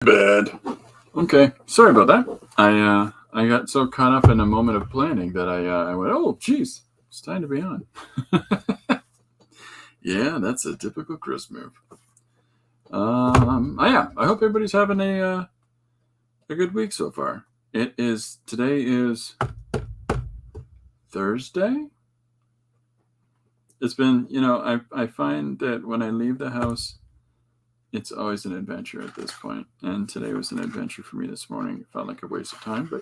Bad. Okay, sorry about that. I got so caught up in a moment of planning that I went, oh, geez, it's time to be on. Yeah, that's a typical Chris move. Yeah, I hope everybody's having a good week so far. Today is Thursday. It's been, I find that when I leave the house, it's always an adventure at this point. And today was an adventure for me this morning. It felt like a waste of time, but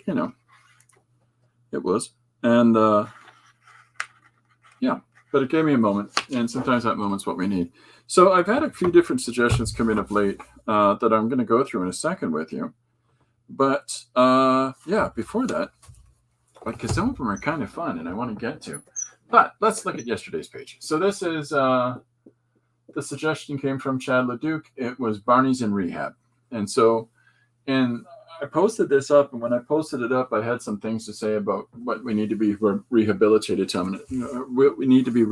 it was. And yeah, but it gave me a moment. And sometimes that moment's what we need. So I've had a few different suggestions come in of late that I'm going to go through in a second with you. But yeah, before that, because some of them are kind of fun and I want to get to. But let's look at yesterday's page. So this is the suggestion came from Chad LeDuc. It was Barney's in rehab. And so I posted this up, and when I posted it up, I had some things to say about what we need to be rehabilitated from. We need to be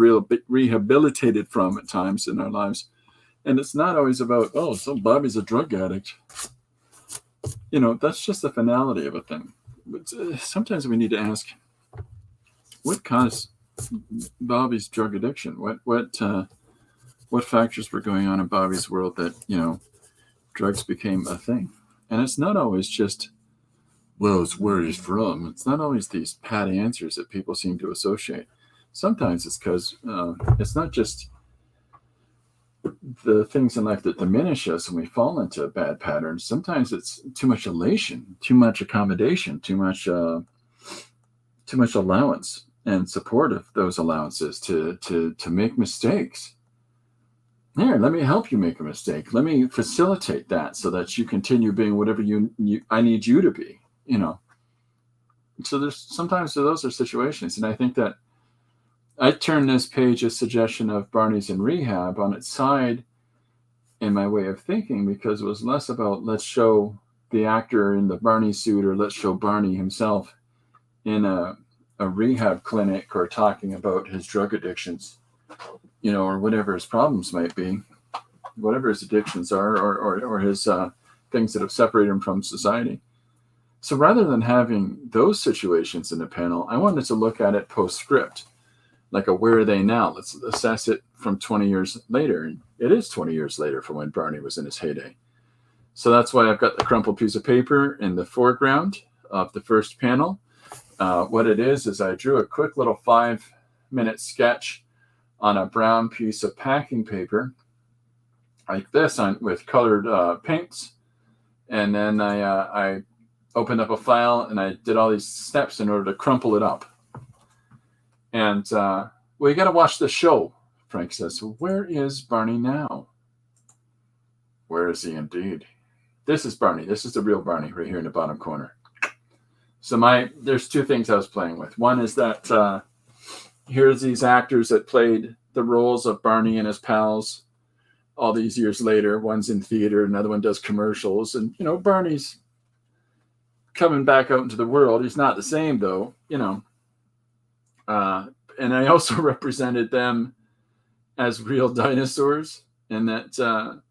rehabilitated from at times in our lives. And it's not always about, oh, so Bobby's a drug addict. That's just the finality of a thing. But sometimes we need to ask, what caused Bobby's drug addiction? What factors were going on in Bobby's world that, drugs became a thing? And it's not always just, well, it's where he's from. It's not always these pat answers that people seem to associate. Sometimes it's because it's not just the things in life that diminish us and we fall into bad patterns. Sometimes it's too much elation, too much accommodation, too much allowance and support of those allowances to make mistakes. Here, let me help you make a mistake. Let me facilitate that so that you continue being whatever I need you to be, So those are situations. And I think that I turned this page, a suggestion of Barney's in rehab, on its side in my way of thinking, because it was less about let's show the actor in the Barney suit or let's show Barney himself in a rehab clinic or talking about his drug addictions, or whatever his problems might be, whatever his addictions are, or his things that have separated him from society. So rather than having those situations in the panel, I wanted to look at it postscript, like where are they now? Let's assess it from 20 years later. And it is 20 years later from when Barney was in his heyday. So that's why I've got the crumpled piece of paper in the foreground of the first panel. What it is I drew a quick little 5-minute sketch on a brown piece of packing paper like this with colored paints. And then I opened up a file and I did all these steps in order to crumple it up. And, well, you got to watch the show, Frank says. So where is Barney now? Where is he indeed? This is Barney. This is the real Barney right here in the bottom corner. So there's two things I was playing with. One is that here's these actors that played the roles of Barney and his pals all these years later. One's in theater, another one does commercials. And, Barney's coming back out into the world. He's not the same, though, and I also represented them as real dinosaurs, and that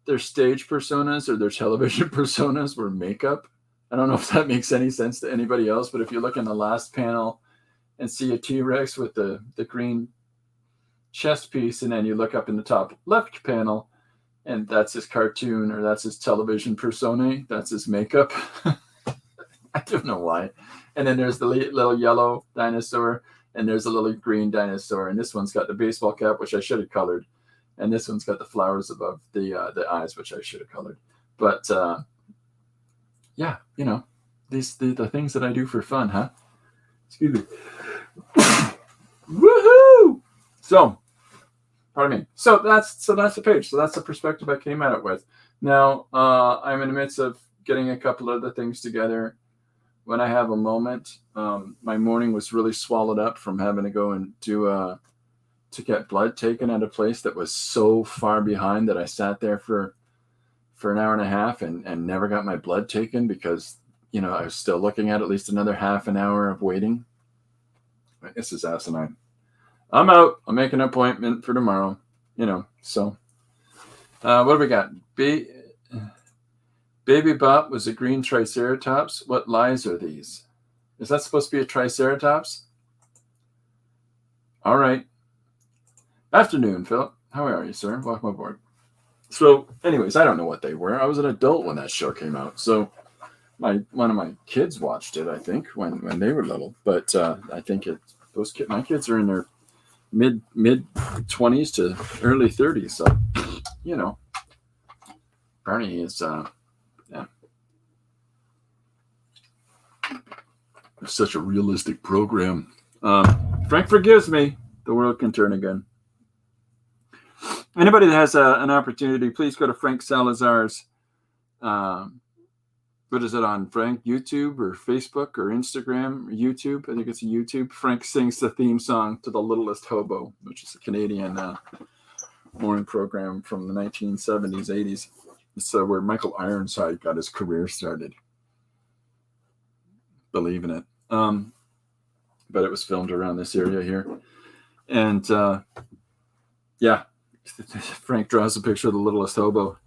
their stage personas or their television personas were makeup. I don't know if that makes any sense to anybody else, but if you look in the last panel and see a T-Rex with the green chest piece, and then you look up in the top left panel, and that's his cartoon or that's his television personae, that's his makeup. I don't know why. And then there's the little yellow dinosaur, and there's a little green dinosaur, and this one's got the baseball cap, which I should have colored, and this one's got the flowers above the eyes, which I should have colored. But yeah, the things that I do for fun, huh? Excuse me. Woohoo! So, pardon me. So that's the page. So that's the perspective I came at it with. Now I'm in the midst of getting a couple of the things together. When I have a moment, my morning was really swallowed up from having to go and to get blood taken at a place that was so far behind that I sat there for an hour and a half and never got my blood taken because, I was still looking at least another half an hour of waiting. This is asinine. I'm out. I'll make an appointment for tomorrow, So what do we got? Baby Bop was a green triceratops. What lies are these? Is that supposed to be a triceratops? All right. Afternoon, Philip. How are you, sir? Welcome aboard. So, anyways, I don't know what they were. I was an adult when that show came out. So, one of my kids watched it, I think, when they were little. But I think my kids are in their mid 20s to early 30s. So, you know, Barney is it's such a realistic program. Frank forgives me. The world can turn again. Anybody that has an opportunity, please go to Frank Salazar's. What is it on, Frank? YouTube or Facebook or Instagram or YouTube? I think it's YouTube. Frank sings the theme song to The Littlest Hobo, which is a Canadian morning program from the 1970s, 80s. It's where Michael Ironside got his career started. Believe in it. But it was filmed around this area here. And yeah, Frank draws a picture of the Littlest Hobo,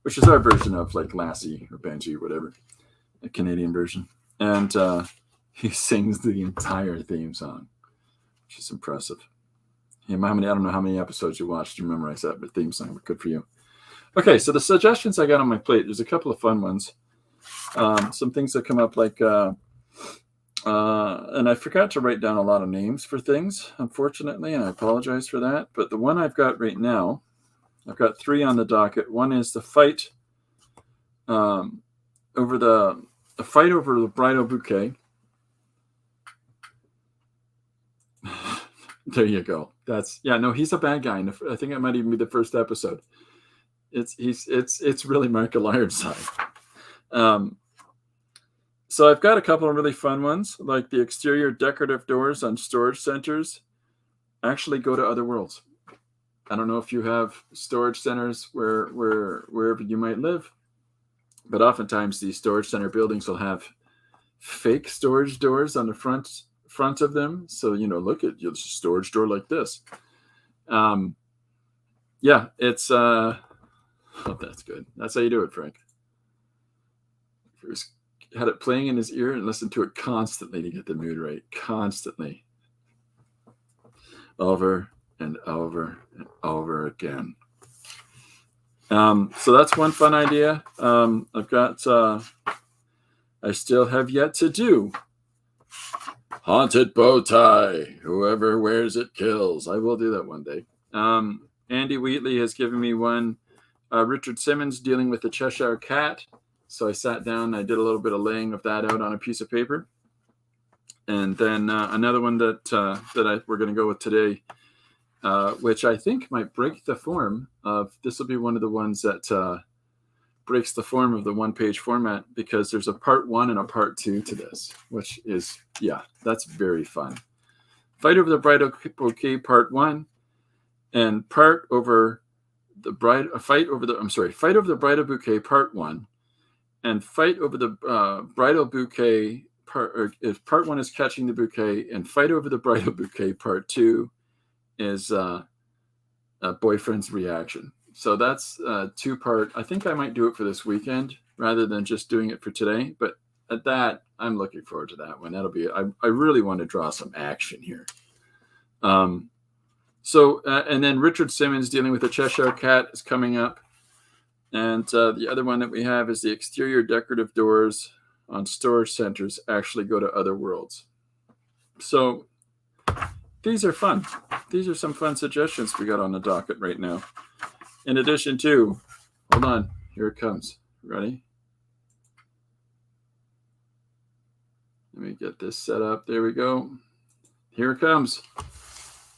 which is our version of like Lassie or Benji, whatever, a Canadian version. And he sings the entire theme song, which is impressive. I don't know how many episodes you watched to memorize that, but theme song, but good for you. Okay, so the suggestions I got on my plate, there's a couple of fun ones. Some things that come up like, and I forgot to write down a lot of names for things, unfortunately, and I apologize for that. But the one I've got right now, I've got 3 on the docket. One is the fight over the bridal bouquet. There you go. He's a bad guy. I think it might even be the first episode. It's really Michael Ironside. So I've got a couple of really fun ones, like the exterior decorative doors on storage centers actually go to other worlds. I don't know if you have storage centers wherever you might live, but oftentimes these storage center buildings will have fake storage doors on the front of them. So, look at your storage door like this. It's that's good. That's how you do it, Frank. Had it playing in his ear and listened to it constantly to get the mood right. Constantly. Over and over and over again. So that's one fun idea. I've got, I still have yet to do haunted bow tie. Whoever wears it kills. I will do that one day. Andy Wheatley has given me one. Richard Simmons dealing with the Cheshire Cat. So I sat down, I did a little bit of laying of that out on a piece of paper. And then another one that we're going to go with today, which I think might break the form of, this will be one of the ones that breaks the form of the one-page format, because there's a part 1 and a part 2 to this, which is, that's very fun. Fight over the bridal bouquet part 1, and fight over the bridal bouquet part 1. And fight over the bridal bouquet if part 1 is catching the bouquet, and fight over the bridal bouquet part 2 is a boyfriend's reaction. So that's 2-part. I think I might do it for this weekend rather than just doing it for today. But at that, I'm looking forward to that one. That'll be. I really want to draw some action here. And then Richard Simmons dealing with the Cheshire Cat is coming up. And the other one that we have is the exterior decorative doors on storage centers actually go to other worlds. So these are fun. These are some fun suggestions we got on the docket right now. In addition to, hold on, here it comes. Ready? Let me get this set up. There we go. Here it comes.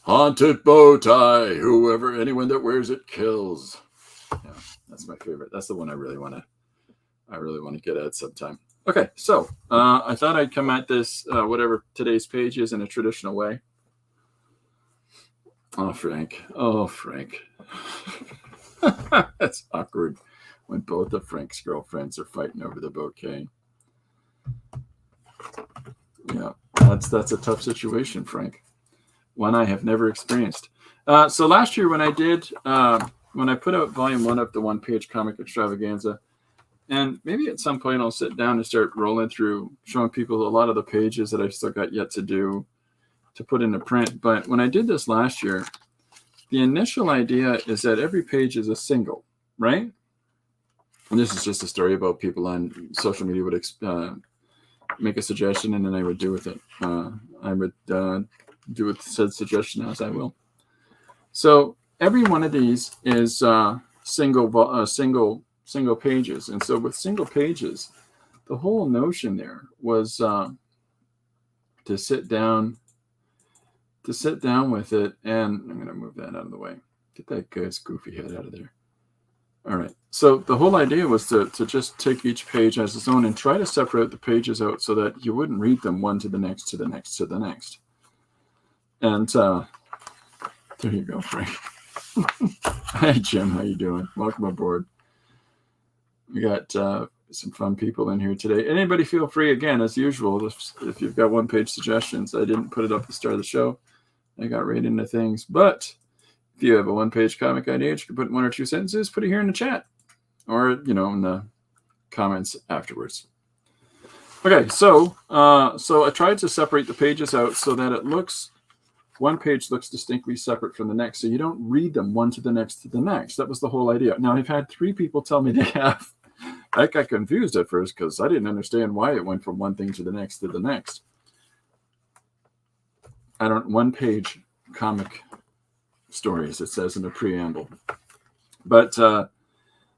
Haunted bow tie. Anyone that wears it kills. Yeah. That's my favorite. That's the one I really want to get at sometime. Okay, so I thought I'd come at this, whatever today's page is, in a traditional way. Oh, Frank. That's awkward when both of Frank's girlfriends are fighting over the bouquet. Yeah, that's a tough situation, Frank. One I have never experienced. So last year when I did... when I put out volume 1 of the one-page comic extravaganza, And maybe at some point I'll sit down and start rolling through, showing people a lot of the pages that I've still got yet to do to put into print. But when I did this last year, the initial idea is that every page is a single, right? And this is just a story about people on social media would make a suggestion, and then I would do with it. I would do with said suggestion as I will. So every one of these is single pages, and so with single pages, the whole notion there was to sit down with it, and I'm going to move that out of the way. Get that guy's goofy head out of there. All right. So the whole idea was to just take each page as its own and try to separate the pages out so that you wouldn't read them one to the next, to the next, to the next. And there you go, Frank. Hi, Jim. How you doing? Welcome aboard. We got some fun people in here today. Anybody feel free, again, as usual, if you've got one-page suggestions. I didn't put it up at the start of the show. I got right into things. But if you have a one-page comic idea, you can put 1 or 2 sentences, put it here in the chat. Or, in the comments afterwards. Okay, so I tried to separate the pages out so that one page looks distinctly separate from the next, so you don't read them one to the next to the next. That was the whole idea. Now, I've had 3 people tell me they have. I got confused at first because I didn't understand why it went from one thing to the next to the next. One-page comic stories, it says in the preamble. But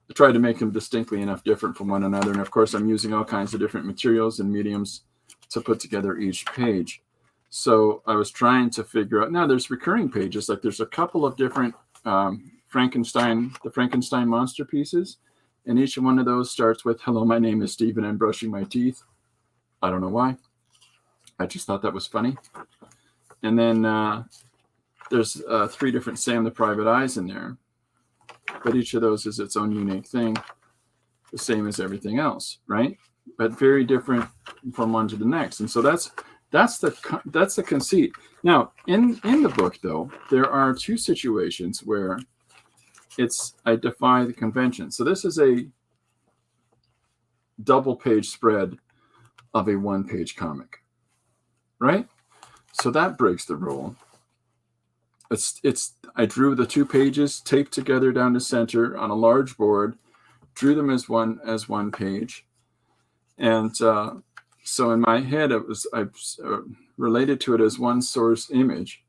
I tried to make them distinctly enough different from one another. And of course, I'm using all kinds of different materials and mediums to put together each page. So I was trying to figure out, now there's recurring pages, like there's a couple of different the Frankenstein monster pieces. And each one of those starts with, "Hello, my name is Stephen, I'm brushing my teeth." I don't know why. I just thought that was funny. And then there's 3 different Sam the Private Eyes in there. But each of those is its own unique thing, the same as everything else, right? But very different from one to the next. And so that's the conceit. Now, in the book, though, there are 2 situations where I defy the convention. So this is a double-page spread of a 1-page comic, right? So that breaks the rule. I drew the 2 pages taped together down the center on a large board, drew them as one page, and so in my head I related to it as one source image.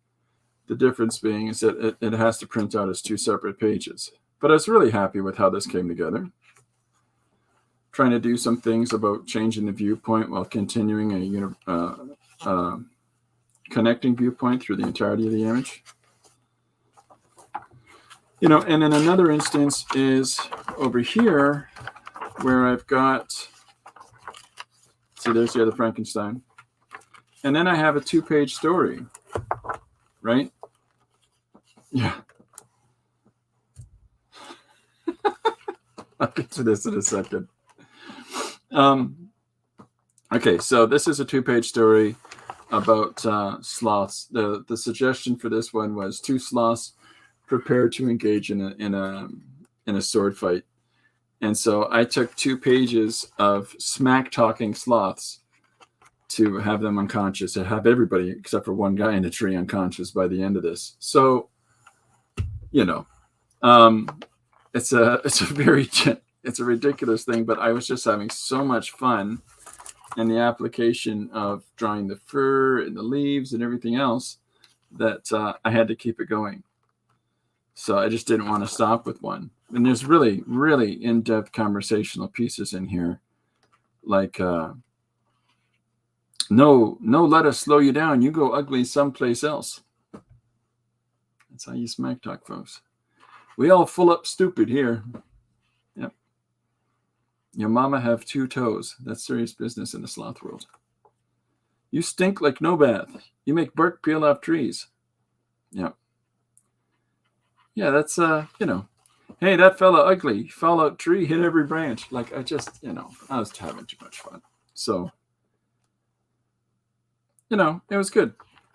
The difference being is that it has to print out as 2 separate pages. But I was really happy with how this came together. Trying to do some things about changing the viewpoint while continuing a connecting viewpoint through the entirety of the image. And then another instance is over here where I've got, see, there's the other Frankenstein. And then I have a 2-page story, right? Yeah. I'll get to this in a second. Okay, so this is a 2-page story about sloths. The suggestion for this one was 2 sloths prepared to engage in a sword fight. And so I took 2 pages of smack talking sloths to have them unconscious, to have everybody except for one guy in the tree unconscious by the end of this. So, it's a ridiculous thing, but I was just having so much fun in the application of drawing the fur and the leaves and everything else that I had to keep it going. So I just didn't want to stop with one. And there's really, really in-depth conversational pieces in here. Like, no, let us slow you down. You go ugly someplace else. That's how you smack talk, folks. We all full up stupid here. Yep. Your mama have 2 toes. That's serious business in the sloth world. You stink like no bath. You make bark peel off trees. Yep. Yeah, that's, hey, that fella ugly. Fallout tree, hit every branch. Like, I just, I was having too much fun. So, it was good.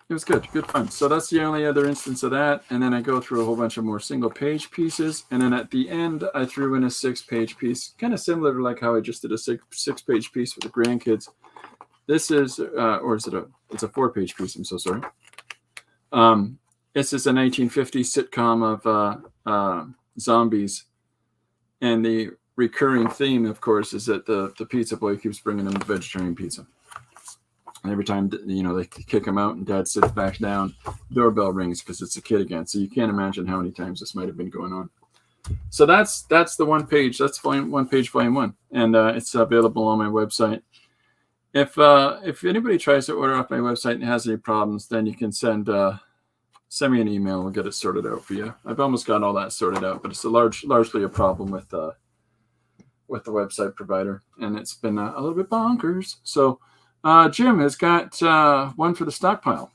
It was good fun. So that's the only other instance of that. And then I go through a whole bunch of more single page pieces. And then at the end, I threw in a 6-page piece, kind of similar to like how I just did a six-page piece with the grandkids. This is, or is it it's a 4-page piece. I'm so sorry. This is a 1950s sitcom of zombies. And the recurring theme, of course, is that the pizza boy keeps bringing them vegetarian pizza. And every time, they kick him out and dad sits back down, doorbell rings because it's a kid again. So you can't imagine how many times this might have been going on. So that's the 1 page. That's volume 1. And it's available on my website. If anybody tries to order off my website and has any problems, then you can send me an email. We'll get it sorted out for you. I've almost got all that sorted out, but it's largely a problem with the website provider. And it's been a little bit bonkers. So Jim has got one for the stockpile.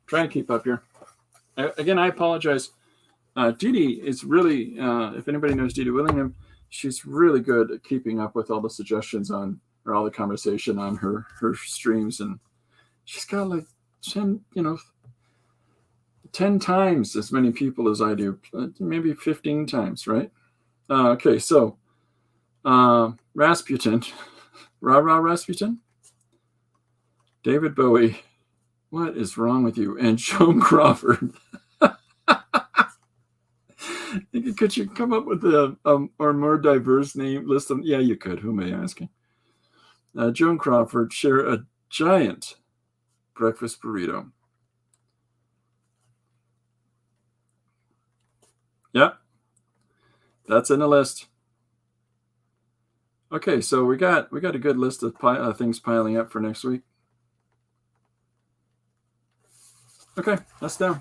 Trying to keep up here. Again, I apologize. Dee Dee is really, if anybody knows Dee Dee Willingham, she's really good at keeping up with all the suggestions or all the conversation on her streams. And she's got like 10 times as many people as I do, maybe 15 times, right? Okay, so Rasputin. Rasputin? David Bowie, what is wrong with you? And Joan Crawford. Could you come up with a more diverse name list? Yeah, you could. Who am I asking? Joan Crawford share a giant breakfast burrito. Yeah, that's in the list. Okay, so we got a good list of things piling up for next week. Okay, that's down.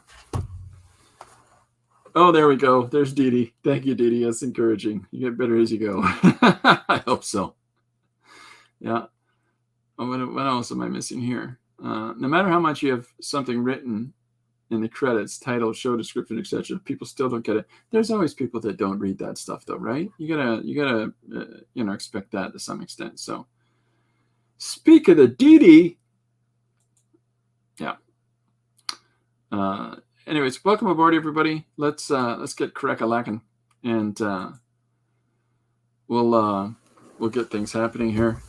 Oh, there we go. There's Dee Dee. Thank you, Dee Dee. That's encouraging. You get better as you go. I hope so. Yeah. Oh, what else am I missing here? No matter how much you have something written in the credits, title, show description, etc., people still don't get it. There's always people that don't read that stuff, though, right? You gotta expect that to some extent. So, speak of the Dee Dee. Yeah. Anyways, welcome aboard, everybody. Let's get crack-a-lackin', and we'll get things happening here.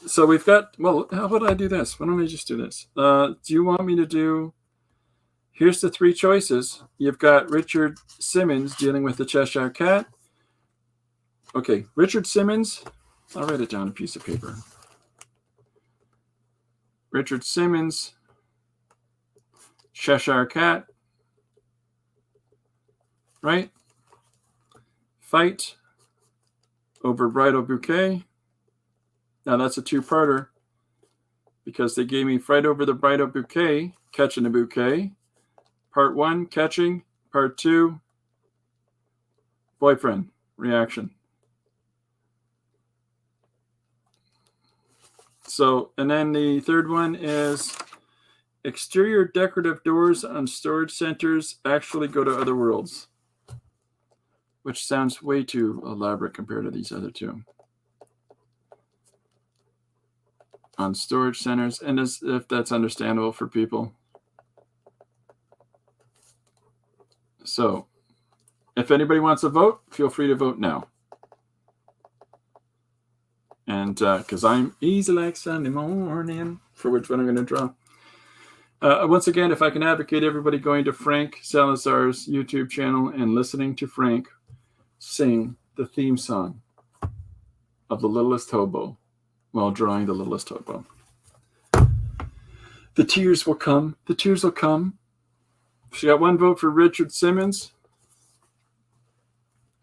So we've got. Well, how about I do this? Why don't I just do this? Do you want me to do? Here's the 3 choices. You've got Richard Simmons dealing with the Cheshire Cat. Okay, Richard Simmons. I'll write it down on a piece of paper. Richard Simmons. Cheshire Cat, right? Fight over Bridal Bouquet. Now that's a 2-parter because they gave me Fight Over the Bridal Bouquet, Catching the Bouquet. Part 1, Catching. Part 2, Boyfriend, Reaction. So, and then the third one is exterior decorative doors on storage centers actually go to other worlds, which sounds way too elaborate compared to these other 2. On storage centers, and if that's understandable for people. So, if anybody wants to vote, feel free to vote now. And because I'm easy like Sunday morning, for which one I'm going to draw. Once again, if I can advocate everybody going to Frank Salazar's YouTube channel and listening to Frank sing the theme song of The Littlest Hobo while drawing The Littlest Hobo. The tears will come. The tears will come. She got 1 vote for Richard Simmons.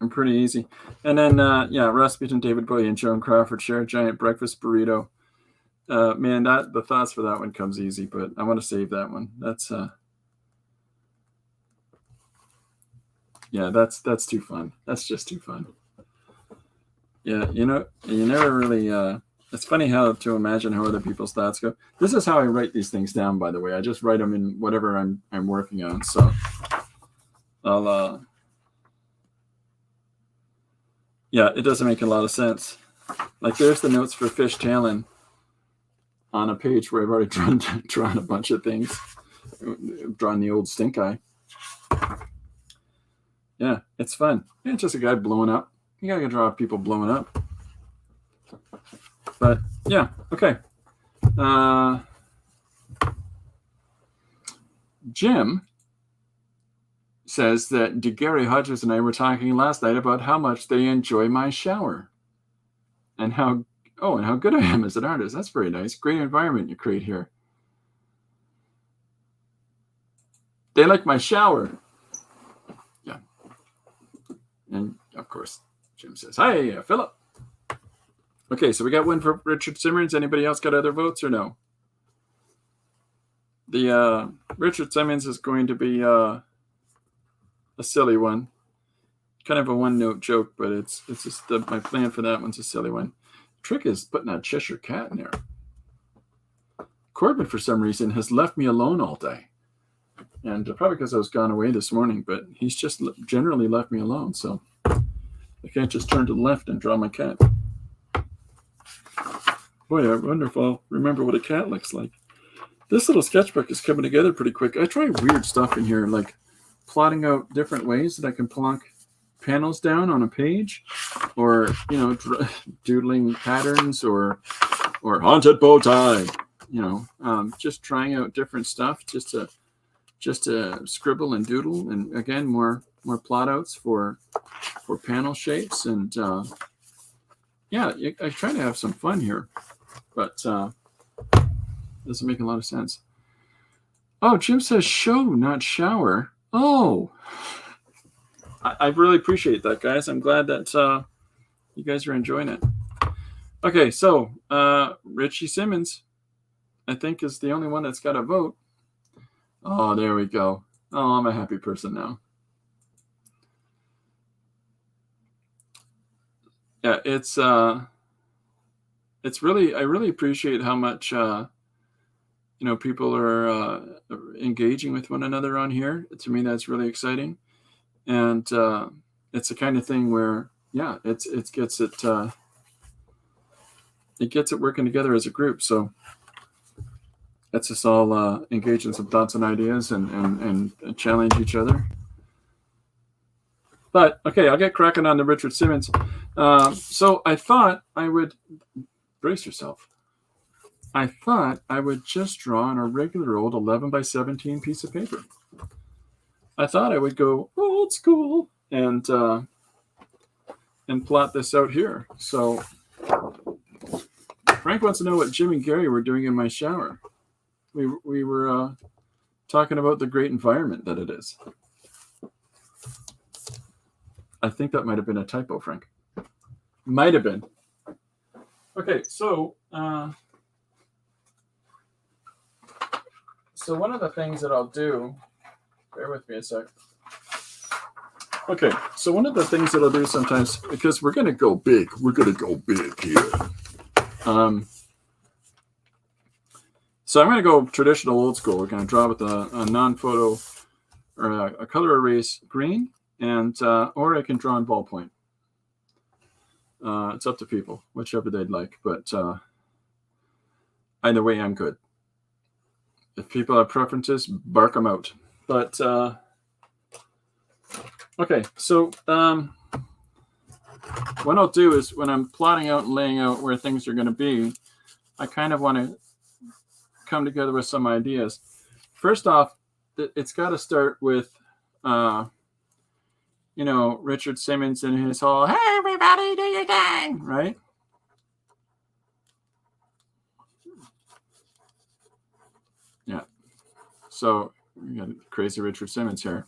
I'm pretty easy. And then, Rasputin, David Bowie, and Joan Crawford share a giant breakfast burrito. Man, the thoughts for that one comes easy, but I want to save that one. That's that's too fun. That's just too fun. Yeah, you never really. It's funny how to imagine how other people's thoughts go. This is how I write these things down, by the way. I just write them in whatever I'm working on. So I'll. Yeah, it doesn't make a lot of sense. Like there's the notes for Fish Talon. on a page where I've already drawn a bunch of things, drawn the old stink eye. Yeah, it's fun. Yeah, it's just a guy blowing up. You gotta draw people blowing up. But yeah, okay. Jim says that Gary Hodges and I were talking last night about how much they enjoy my shower. And how good I am as an artist. That's very nice. Great environment you create here. They like my shower. Yeah. And of course, Jim says, hi, Philip. Okay, so we got one for Richard Simmons. Anybody else got other votes or no? The Richard Simmons is going to be a silly one. Kind of a one-note joke, but it's just my plan for that one's a silly one. Trick is putting a Cheshire cat in there. Corbin, for some reason, has left me alone all day. And probably because I was gone away this morning, but he's just generally left me alone. So I can't just turn to the left and draw my cat. Boy, I wonder if I'll remember what a cat looks like. This little sketchbook is coming together pretty quick. I try weird stuff in here, like plotting out different ways that I can plonk panels down on a page, or doodling patterns, or haunted bow tie. Just trying out different stuff, just to scribble and doodle, and again more plot outs for panel shapes, and I try to have some fun here, but doesn't make a lot of sense. Oh, Jim says show, not shower. Oh, I really appreciate that, guys. I'm glad that you guys are enjoying it. Okay, so Richie Simmons, I think, is the only one that's got a vote. Oh, there we go. Oh, I'm a happy person now. Yeah, it's really, I really appreciate how much people are engaging with one another on here. To me, that's really exciting, and it's the kind of thing where it gets it working together as a group. So let's us all engage in some thoughts and ideas and challenge each other. But okay, I'll get cracking on the Richard Simmons. So I thought I would brace yourself. I thought I would just draw on a regular old 11 by 17 piece of paper. I thought I would go old school and plot this out here. So Frank wants to know what Jim and Gary were doing in my shower. We were talking about the great environment that it is. I think that might have been a typo, Frank. Might have been. Okay, so one of the things that I'll do, bear with me a sec. Okay, so one of the things that I'll do sometimes, because we're going to go big here. So I'm going to go traditional old school. We're going to draw with a non-photo or a color erase green, and or I can draw in ballpoint. It's up to people, whichever they'd like. But either way, I'm good. If people have preferences, bark them out. But okay, so what I'll do is when I'm plotting out and laying out where things are going to be, I kind of want to come together with some ideas. First off, it's got to start with Richard Simmons and his whole, hey, everybody, do your thing, right? Yeah. So we got crazy Richard Simmons here.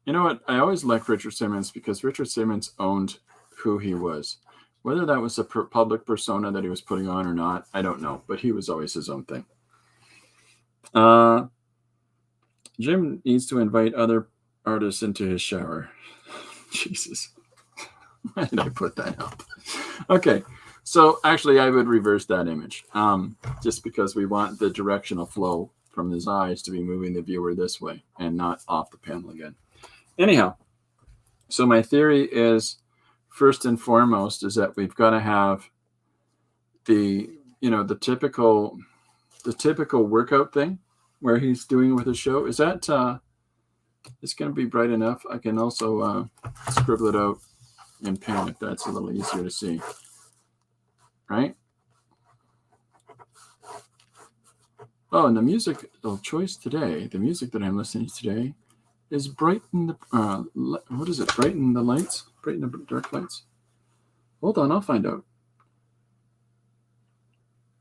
You know what? I always liked Richard Simmons because Richard Simmons owned who he was. Whether that was a public persona that he was putting on or not, I don't know. But he was always his own thing. Jim needs to invite other artists into his shower. Jesus. Why did I put that up? Okay. So actually, I would reverse that image. Just because we want the directional flow from his eyes to be moving the viewer this way and not off the panel again. Anyhow, so my theory is, first and foremost, is that we've got to have the the typical workout thing where he's doing with his show. Is that it's going to be bright enough? I can also scribble it out in pen if that's a little easier to see, right? Oh, and the music choice today, the music that I'm listening to today, is brighten the what is it? Brighten the lights, brighten the dark lights. Hold on, I'll find out.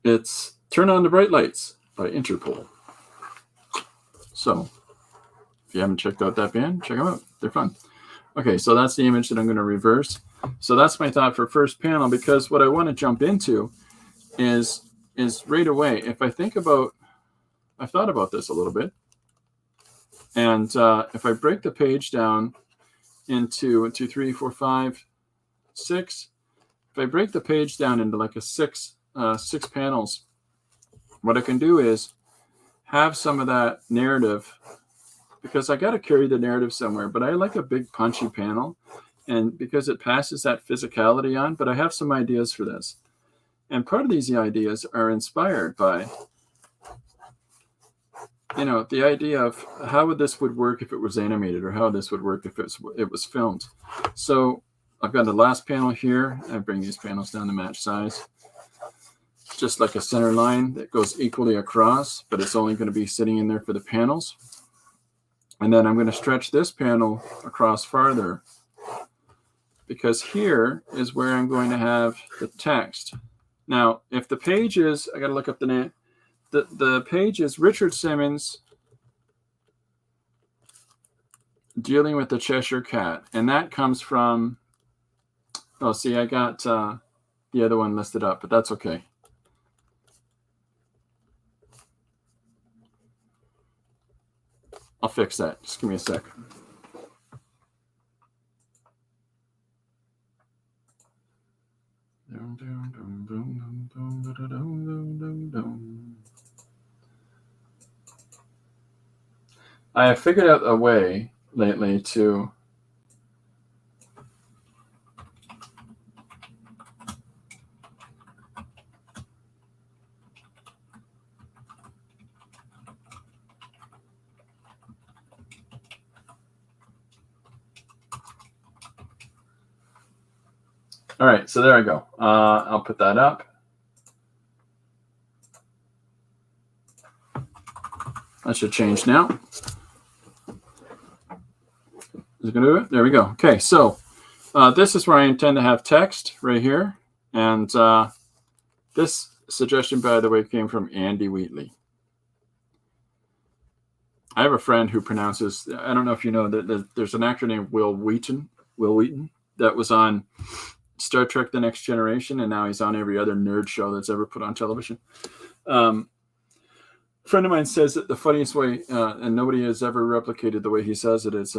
It's Turn on the Bright Lights by Interpol. So, if you haven't checked out that band, check them out. They're fun. Okay, so that's the image that I'm going to reverse. So that's my thought for first panel, because what I want to jump into is right away, if I think about, I've thought about this a little bit, and if I break the page down into 1, 2, 3, 4, 5, 6, if I break the page down into like a six panels, what I can do is have some of that narrative, because I got to carry the narrative somewhere, but I like a big punchy panel, and because it passes that physicality on. But I have some ideas for this, and part of these ideas are inspired by the idea of how this would work if it was animated, or how this would work if it was filmed. So I've got the last panel here. I bring these panels down to match size, just like a center line that goes equally across, but it's only going to be sitting in there for the panels. And then I'm going to stretch this panel across farther, because here is where I'm going to have the text. Now, if the page is, I got to look up the name. The page is Richard Simmons dealing with the Cheshire Cat, and that comes from. Oh, see, I got the other one listed up, but that's okay. I'll fix that. Just give me a sec. I have figured out a way lately to all right, so there I go. I'll put that up. That should change now. Is it going to do it? There we go. Okay, so this is where I intend to have text right here. And this suggestion, by the way, came from Andy Wheatley. I have a friend who pronounces, I don't know if you know, that there's an actor named Will Wheaton, that was on Star Trek The Next Generation, and now he's on every other nerd show that's ever put on television. A friend of mine says that the funniest way, and nobody has ever replicated the way he says it, is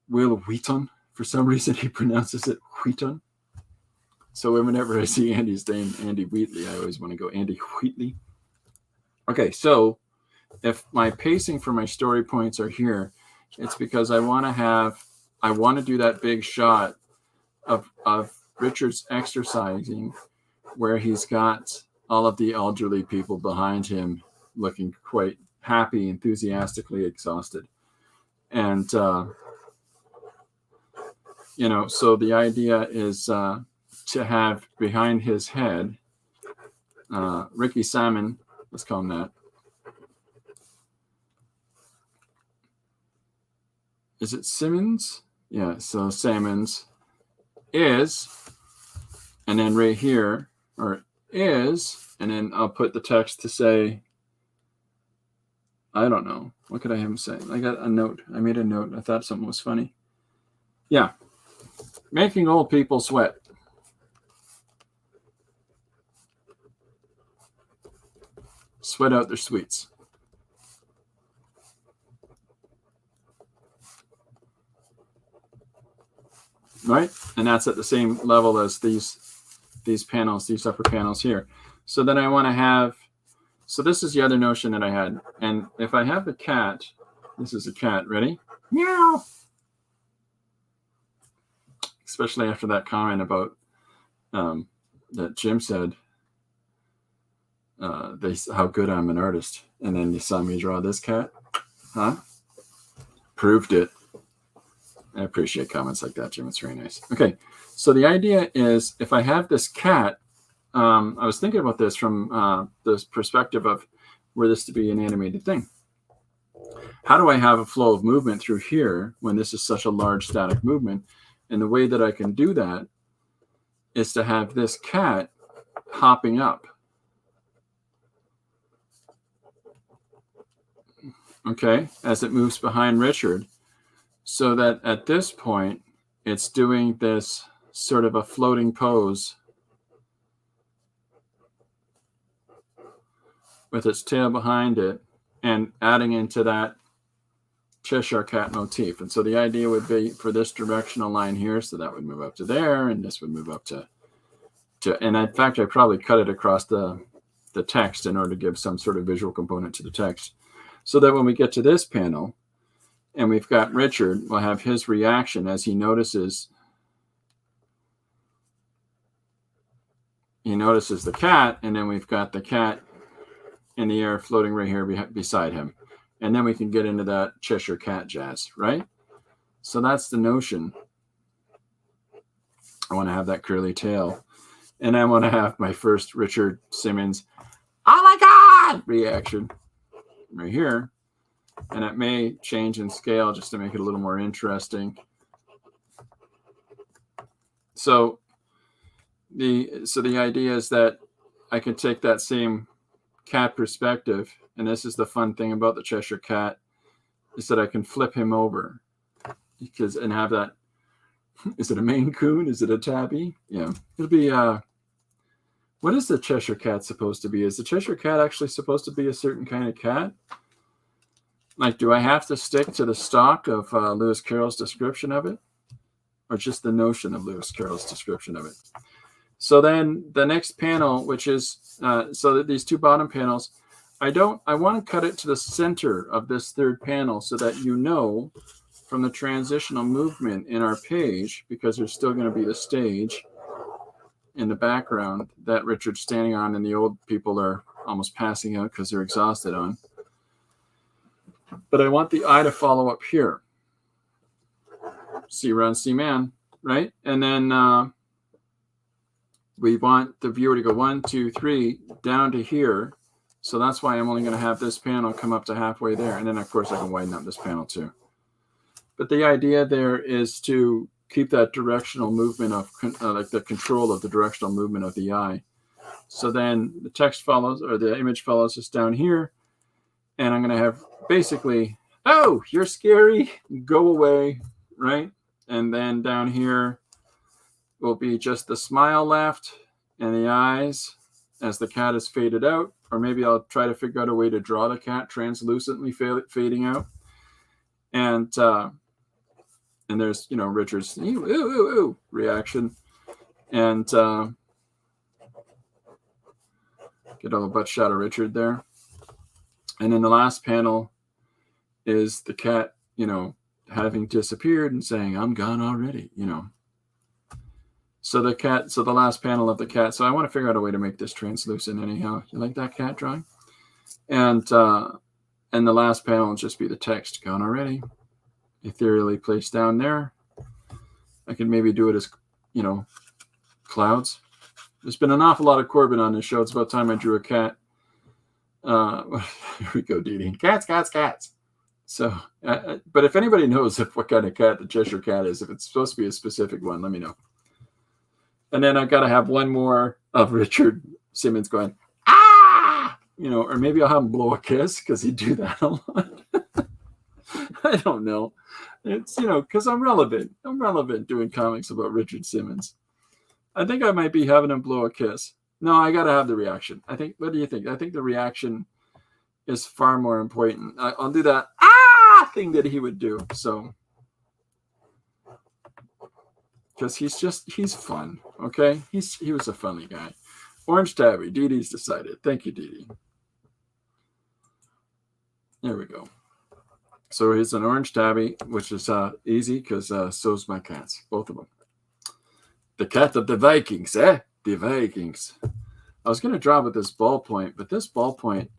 Will Wheaton. For some reason, he pronounces it Wheaton. So whenever I see Andy's name, Andy Wheatley, I always want to go Andy Wheatley. Okay, so if my pacing for my story points are here, it's because I want to do that big shot of Richard's exercising, where he's got all of the elderly people behind him looking quite happy, enthusiastically exhausted. And, so the idea is to have behind his head, Ricky Salmon, let's call him that. Is it Simmons? Yeah, so Simmons is, and then right here, or is, and then I'll put the text to say, I don't know. What could I have him say? I got a note. I made a note. I thought something was funny. Yeah. Making old people sweat. Sweat out their sweets. Right? And that's at the same level as these panels, these upper panels here. So then I want to have, so this is the other notion that I had. And if I have the cat, this is a cat, ready? Meow. Especially after that comment about that Jim said, how good I'm an artist. And then you saw me draw this cat, huh? Proved it. I appreciate comments like that, Jim. It's very nice. Okay, so the idea is if I have this cat, I was thinking about this from the perspective of were this to be an animated thing. How do I have a flow of movement through here when this is such a large static movement? And the way that I can do that is to have this cat hopping up. Okay, as it moves behind Richard, so that at this point, it's doing this sort of a floating pose with its tail behind it and adding into that Cheshire Cat motif. And so the idea would be for this directional line here, so that would move up to there, and this would move up to and in fact, I probably cut it across the text in order to give some sort of visual component to the text. So that when we get to this panel, and we've got Richard, we'll have his reaction as he notices the cat, and then we've got the cat in the air floating right here beside him. And then we can get into that Cheshire Cat jazz, right? So that's the notion. I want to have that curly tail. And I want to have my first Richard Simmons, oh my God, reaction right here. And it may change in scale just to make it a little more interesting. So the idea is that I can take that same cat perspective, and this is the fun thing about the Cheshire Cat, is that I can flip him over and have that. Is it a Maine Coon? Is it a tabby? Yeah, it'll be. What is the Cheshire Cat supposed to be? Is the Cheshire Cat actually supposed to be a certain kind of cat? Like, do I have to stick to the stock of Lewis Carroll's description of it, or just the notion of Lewis Carroll's description of it? So then the next panel, which is so that these two bottom panels, I want to cut it to the center of this third panel so that you know from the transitional movement in our page, because there's still going to be the stage in the background that Richard's standing on and the old people are almost passing out because they're exhausted on. But I want the eye to follow up here. See run, see man, right? And then we want the viewer to go 1, 2, 3 down to here. So that's why I'm only going to have this panel come up to halfway there. And then, of course, I can widen up this panel too. But the idea there is to keep that directional movement of like the control of the directional movement of the eye. So then the text follows, or the image follows us down here. And I'm going to have basically, oh, you're scary, go away, right? And then down here will be just the smile left and the eyes as the cat is faded out. Or maybe I'll try to figure out a way to draw the cat translucently fading out. And there's, Richard's ooh, ooh, ooh, reaction. And get a little butt shot of Richard there. And then the last panel is the cat, having disappeared and saying, I'm gone already, So the last panel of the cat. So I want to figure out a way to make this translucent anyhow. You like that cat drawing? And the last panel will just be the text, gone already, ethereally placed down there. I could maybe do it as, clouds. There's been an awful lot of Corbin on this show. It's about time I drew a cat. Here we go, Dee Dee. Cats, cats, cats. So, but if anybody knows what kind of cat the Cheshire Cat is, if it's supposed to be a specific one, let me know. And then I've got to have one more of Richard Simmons going, ah, or maybe I'll have him blow a kiss because he'd do that a lot. I don't know. It's, because I'm relevant. I'm relevant doing comics about Richard Simmons. I think I might be having him blow a kiss. No, I got to have the reaction. What do you think? I think the reaction is far more important. I'll do that thing that he would do. So, because he's fun. Okay. He was a funny guy. Orange Tabby. Dee Dee's decided. Thank you, Dee Dee. There we go. So here's an orange tabby, which is easy because so's my cats, both of them. The cat of the Vikings, eh? The Vikings. I was going to draw with this ballpoint, but this ballpoint.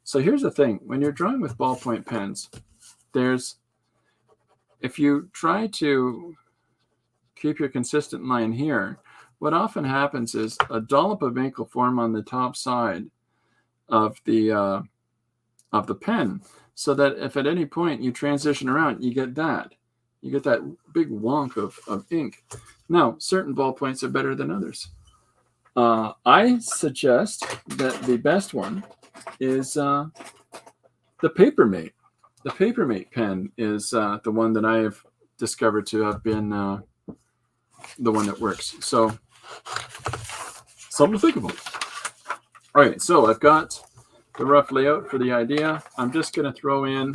So here's the thing: when you're drawing with ballpoint pens, if you try to keep your consistent line here, what often happens is a dollop of ink will form on the top side of the pen, so that if at any point you transition around, you get that big wonk of ink. Now, certain ballpoints are better than others. I suggest that the best one is the Papermate. The Papermate pen is the one that I have discovered to have been the one that works. So, something to think about. All right, so I've got the rough layout for the idea. I'm just going to throw in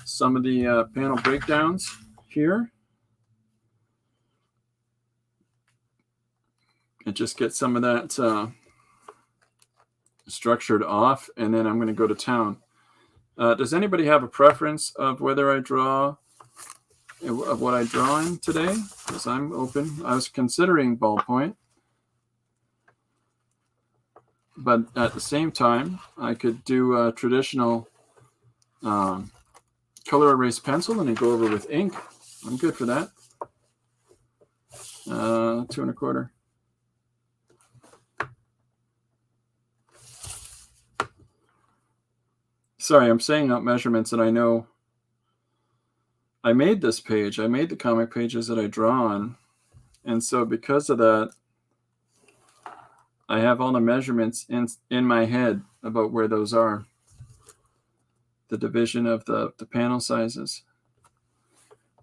some of the panel breakdowns here. And just get some of that structured off, and then I'm going to go to town. Does anybody have a preference of whether I draw, of what I draw in today? Because I'm open. I was considering ballpoint, but at the same time, I could do a traditional color erase pencil and then go over with ink. I'm good for that. 2 1/4. Sorry, I'm saying out measurements, and I know I made this page. I made the comic pages that I draw on. And so because of that, I have all the measurements in my head about where those are. The division of the panel sizes,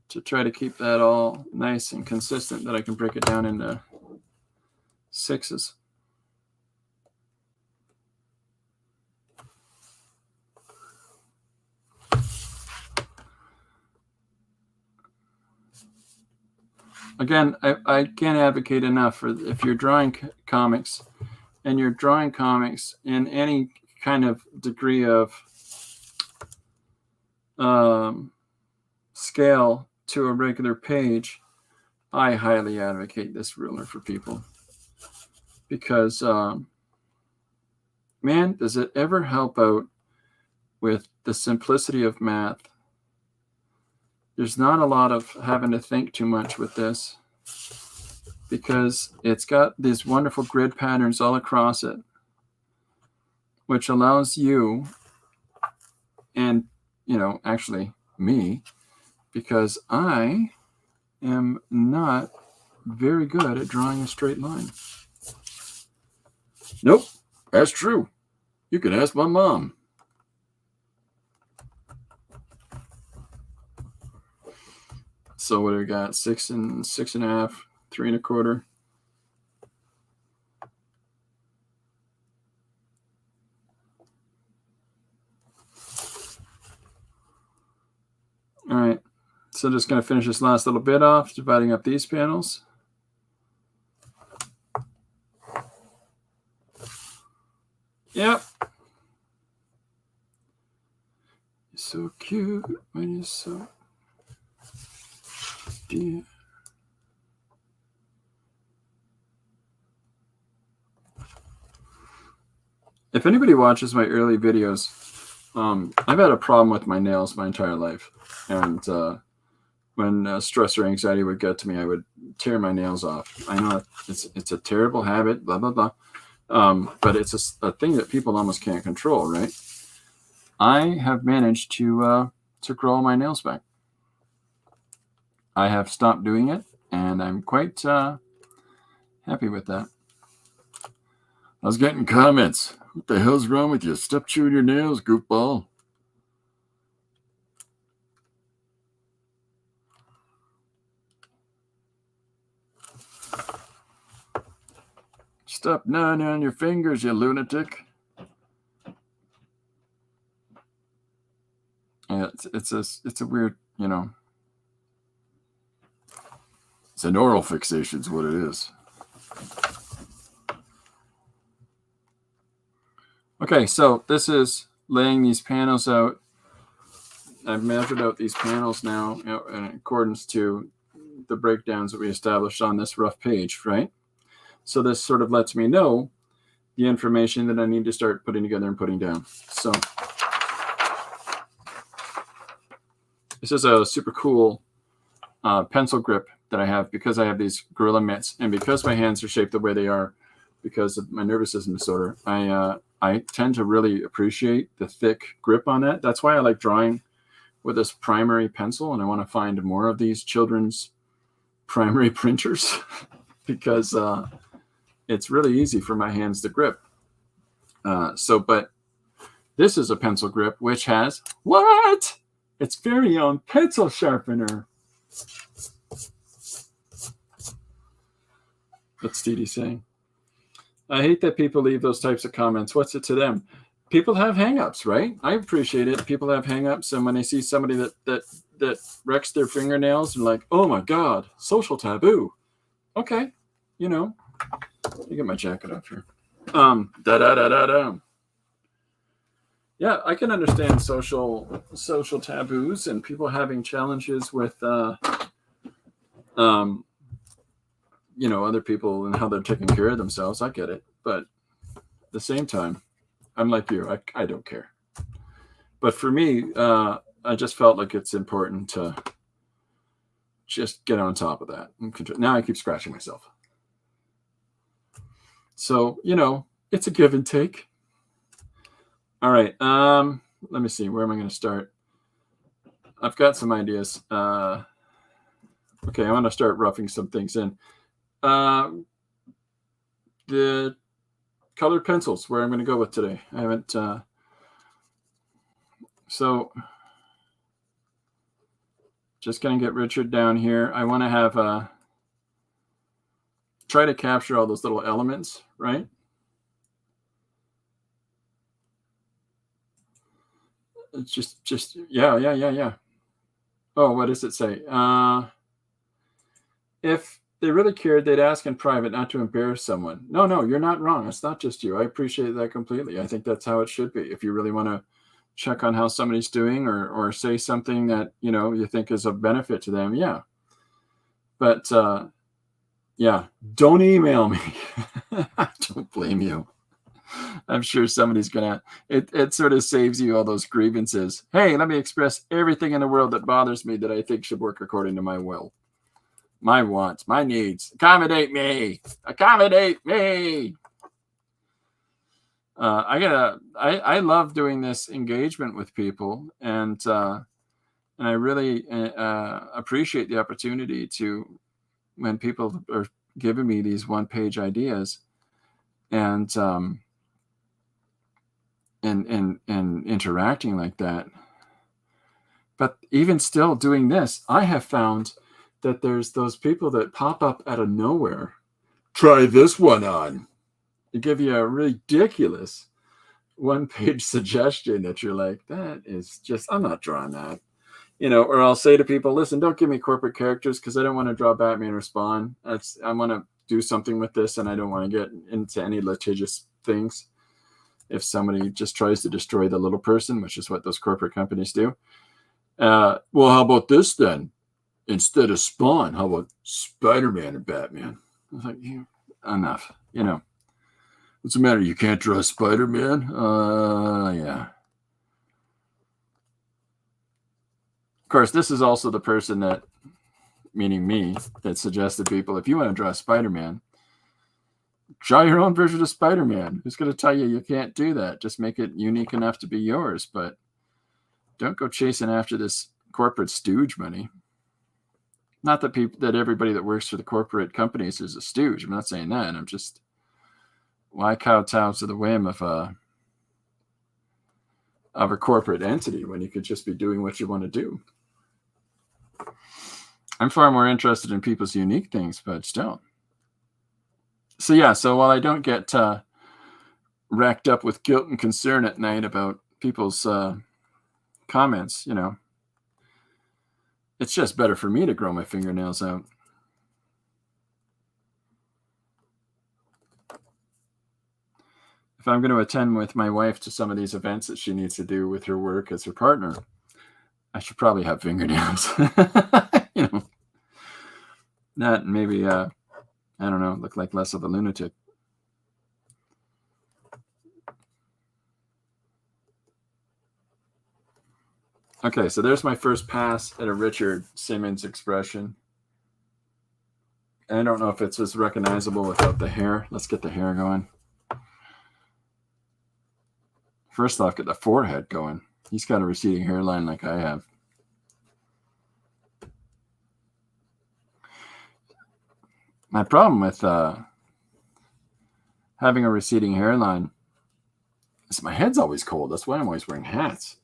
to try to keep that all nice and consistent, that I can break it down into 6s. Again, I can't advocate enough for if you're drawing comics, and you're drawing comics in any kind of degree of scale to a regular page, I highly advocate this ruler for people. Because, man, does it ever help out with the simplicity of math. There's not a lot of having to think too much with this, because it's got these wonderful grid patterns all across it, which allows you, and, actually me, because I am not very good at drawing a straight line. Nope, that's true. You can ask my mom. So what do we got? 6 and 6 1/2, 3 1/4. All right. So just going to finish this last little bit off, dividing up these panels. Yep. You're so cute when you're so dear. If anybody watches my early videos, I've had a problem with my nails my entire life. And when stress or anxiety would get to me, I would tear my nails off. I know it's a terrible habit, blah, blah, blah. But it's a thing that people almost can't control, right? I have managed to grow my nails back. I have stopped doing it, and I'm quite happy with that. I was getting comments. What the hell's wrong with you? Stop chewing your nails, goofball. Stop gnawing on your fingers, you lunatic. Yeah, it's a weird, it's an oral fixation is what it is. Okay, so this is laying these panels out. I've measured out these panels now in accordance to the breakdowns that we established on this rough page, right? So this sort of lets me know the information that I need to start putting together and putting down. So this is a super cool pencil grip that I have because I have these gorilla mitts, and because my hands are shaped the way they are because of my nervous system disorder, I tend to really appreciate the thick grip on that. That's why I like drawing with this primary pencil, and I want to find more of these children's primary printers because it's really easy for my hands to grip. But this is a pencil grip which has what? Its very own pencil sharpener. What's Dee Dee saying? I hate that people leave those types of comments. What's it to them? People have hangups, right? I appreciate it. People have hangups, and when they see somebody that wrecks their fingernails and like, oh my God, social taboo. Okay, let me get my jacket off here. Yeah, I can understand social taboos and people having challenges with other people and how they're taking care of themselves. I get it, but at the same time, I'm like you. I don't care. But for me, I just felt like it's important to just get on top of that. Now I keep scratching myself. So, it's a give and take. All right. Let me see. Where am I going to start? I've got some ideas. Okay, I want to start roughing some things in. The colored pencils, where I'm going to go with today. I haven't. So, just going to get Richard down here. I want to have try to capture all those little elements, right? It's just yeah. Oh, what does it say? If they really cared, they'd ask in private, not to embarrass someone. No, you're not wrong. It's not just you. I appreciate that completely. I think that's how it should be. If you really want to check on how somebody's doing or say something that, you think is of benefit to them. Yeah. But, yeah, don't email me. I don't blame you. I'm sure somebody's going to, it sort of saves you all those grievances. Hey, let me express everything in the world that bothers me that I think should work according to my will. My wants, my needs. Accommodate me. I love doing this engagement with people, and I really appreciate the opportunity to, when people are giving me these one-page ideas, and interacting like that. But even still doing this, I have found that there's those people that pop up out of nowhere. Try this one on. They give you a ridiculous one-page suggestion that you're like, that is just, I'm not drawing that. Or I'll say to people, listen, don't give me corporate characters because I don't want to draw Batman or Spawn. I want to do something with this, and I don't want to get into any litigious things. If somebody just tries to destroy the little person, which is what those corporate companies do. Well, how about this then? Instead of Spawn, how about Spider-Man and Batman? I was like, enough. What's the matter? You can't draw Spider-Man? Yeah. Of course, this is also the person that, meaning me, that suggested people, if you want to draw Spider-Man, draw your own version of Spider-Man. Who's going to tell you you can't do that? Just make it unique enough to be yours, but don't go chasing after this corporate stooge money. Not that everybody that works for the corporate companies is a stooge. I'm not saying that. I'm just, why kowtow to the whim of a corporate entity when you could just be doing what you want to do? I'm far more interested in people's unique things, but still. So yeah, so while I don't get racked up with guilt and concern at night about people's comments, it's just better for me to grow my fingernails out. If I'm going to attend with my wife to some of these events that she needs to do with her work as her partner, I should probably have fingernails. Not maybe, I don't know, look like less of a lunatic. Okay, so there's my first pass at a Richard Simmons expression. I don't know if it's as recognizable without the hair. Let's get the hair going. First off, get the forehead going. He's got a receding hairline like I have. My problem with having a receding hairline is my head's always cold. That's why I'm always wearing hats.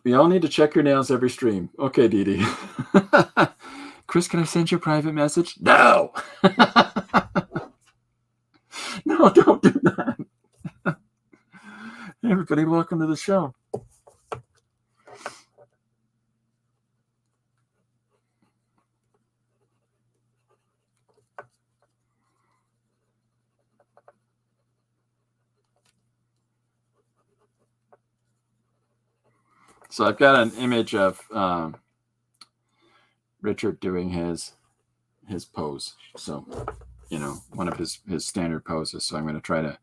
We all need to check your nails every stream. Okay, Dee Dee. Chris, can I send you a private message? No! No, don't do that. Hey, everybody, welcome to the show. So I've got an image of Richard doing his pose. So, you know, one of his standard poses. So I'm going to try to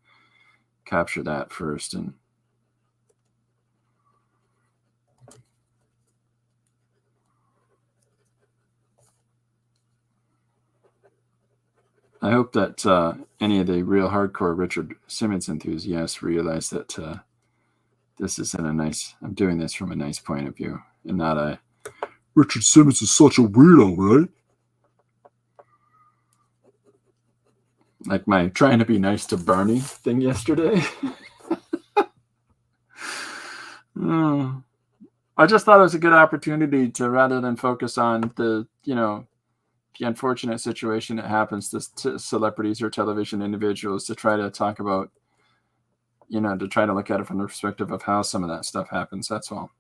capture that first. And I hope that any of the real hardcore Richard Simmons enthusiasts realize that this is I'm doing this from a nice point of view and not a Richard Simmons is such a weirdo, right? Like my trying to be nice to Barney thing yesterday. I just thought it was a good opportunity to, rather than focus on the unfortunate situation that happens to celebrities or television individuals, to try to talk about, to try to look at it from the perspective of how some of that stuff happens. That's all.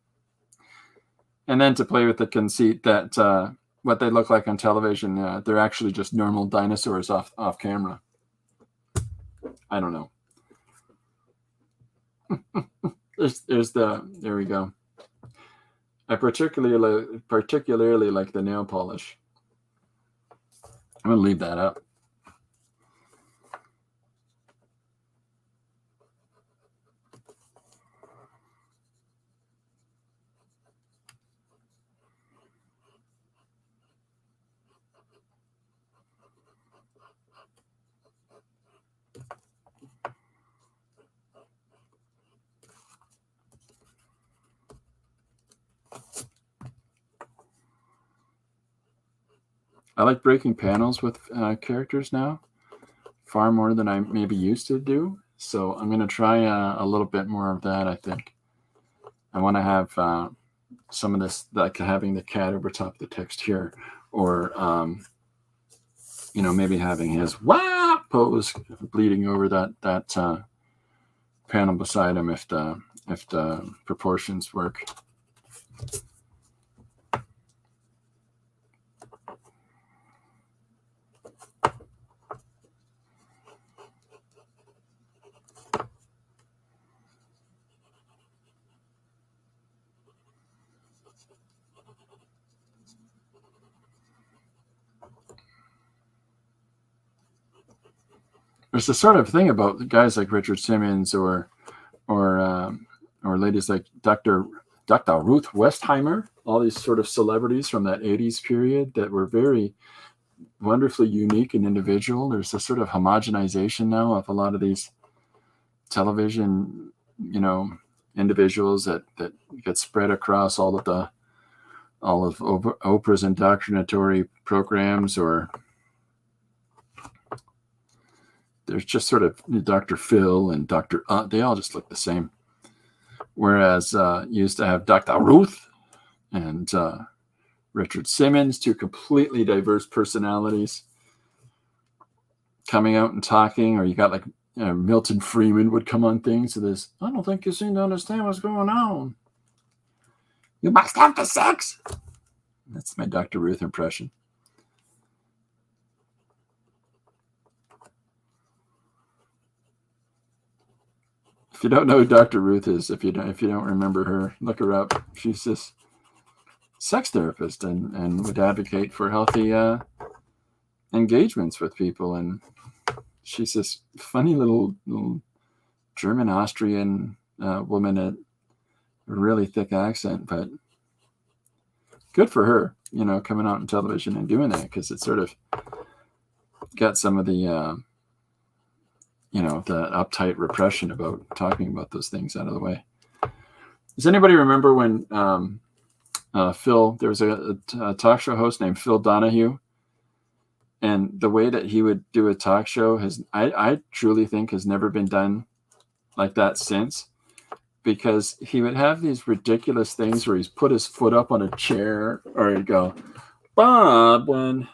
And then to play with the conceit that what they look like on television, they're actually just normal dinosaurs off camera. I don't know. There we go. I particularly like the nail polish. I'm going to leave that up. I like breaking panels with characters now, far more than I maybe used to do. So I'm going to try a little bit more of that, I think. I want to have some of this, like having the cat over top of the text here, or, maybe having his wah pose bleeding over that panel beside him if the proportions work. There's the sort of thing about guys like Richard Simmons or ladies like Dr. Ruth Westheimer, all these sort of celebrities from that 80s period that were very wonderfully unique and individual. There's a sort of homogenization now of a lot of these television, individuals that get spread across all of Oprah's indoctrinatory programs, or there's just sort of Dr. Phil and Dr. They all just look the same. Whereas used to have Dr. Ruth and Richard Simmons, two completely diverse personalities coming out and talking, or you got like Milton Freeman would come on things with this, I don't think you seem to understand what's going on. You must have the sex. That's my Dr. Ruth impression. If you don't know who Dr. Ruth is, if you don't remember her, look her up. She's this sex therapist and would advocate for healthy engagements with people. And she's this funny little German Austrian woman at a really thick accent, but good for her, coming out on television and doing that, because it sort of got some of the the uptight repression about talking about those things out of the way. Does anybody remember when there was a talk show host named Phil Donahue, and the way that he would do a talk show I truly think has never been done like that since, because he would have these ridiculous things where he's put his foot up on a chair, or he'd go, Bob, when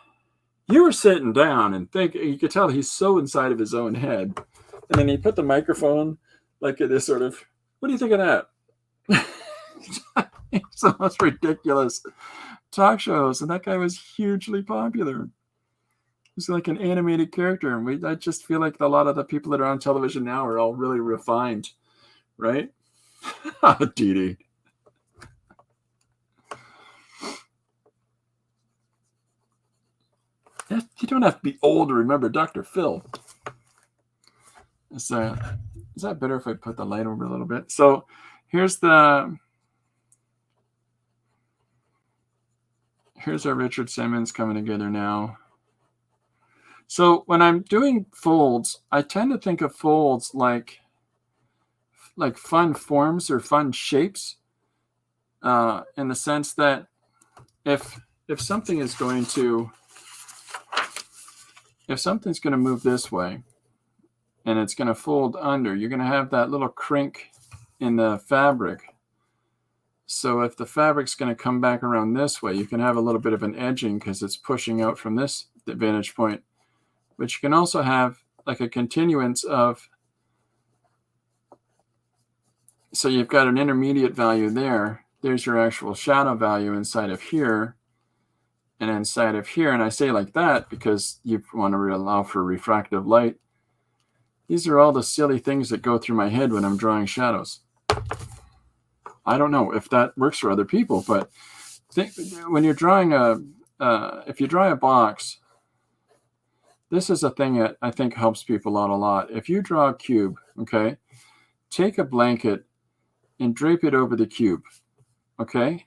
you were sitting down and you could tell he's so inside of his own head. And then he put the microphone like this sort of, what do you think of that? It's the most ridiculous talk shows. And that guy was hugely popular. He's like an animated character. And I just feel like a lot of the people that are on television now are all really refined, right? Dee Dee. You don't have to be old to remember Dr. Phil. Is that better if I put the light over a little bit? So here's our Richard Simmons coming together now. So when I'm doing folds, I tend to think of folds like fun forms or fun shapes, in the sense that if something's going to move this way and it's going to fold under, you're going to have that little crink in the fabric. So if the fabric's going to come back around this way, you can have a little bit of an edging because it's pushing out from this vantage point. But you can also have like a continuance of, so you've got an intermediate value there. There's your actual shadow value inside of here and inside of here. And I say like that because you want to allow for refractive light. These are all the silly things that go through my head when I'm drawing shadows. I don't know if that works for other people, but when you're drawing if you draw a box, this is a thing that I think helps people out a lot. If you draw a cube, okay, take a blanket and drape it over the cube, okay?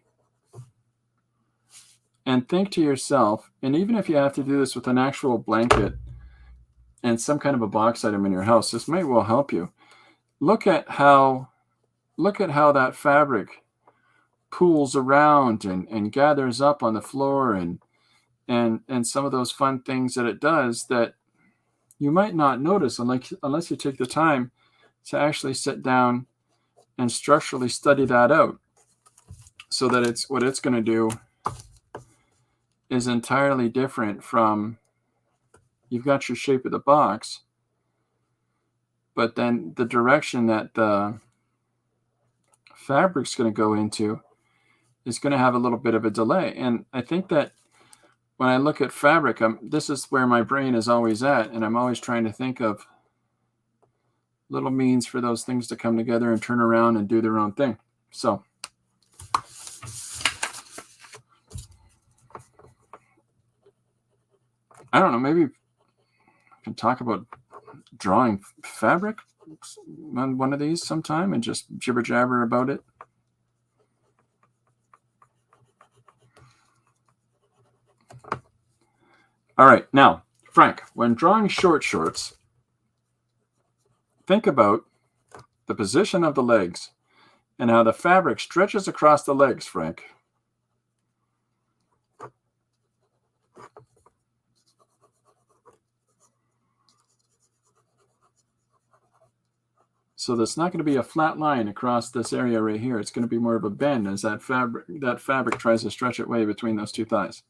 And think to yourself, and even if you have to do this with an actual blanket and some kind of a box item in your house, this might well help you. Look at how that fabric pools around and gathers up on the floor, and some of those fun things that it does that you might not notice unless you take the time to actually sit down and structurally study that out, so that what it's going to do is entirely different from, you've got your shape of the box, but then the direction that the fabric's going to go into is going to have a little bit of a delay. And I think that when I look at fabric, this is where my brain is always at, and I'm always trying to think of little means for those things to come together and turn around and do their own thing. So I don't know, maybe I can talk about drawing fabric on one of these sometime and just jibber jabber about it. All right, now, Frank, when drawing shorts, think about the position of the legs and how the fabric stretches across the legs, Frank. So that's not going to be a flat line across this area right here. It's going to be more of a bend as that fabric tries to stretch it way between those two thighs.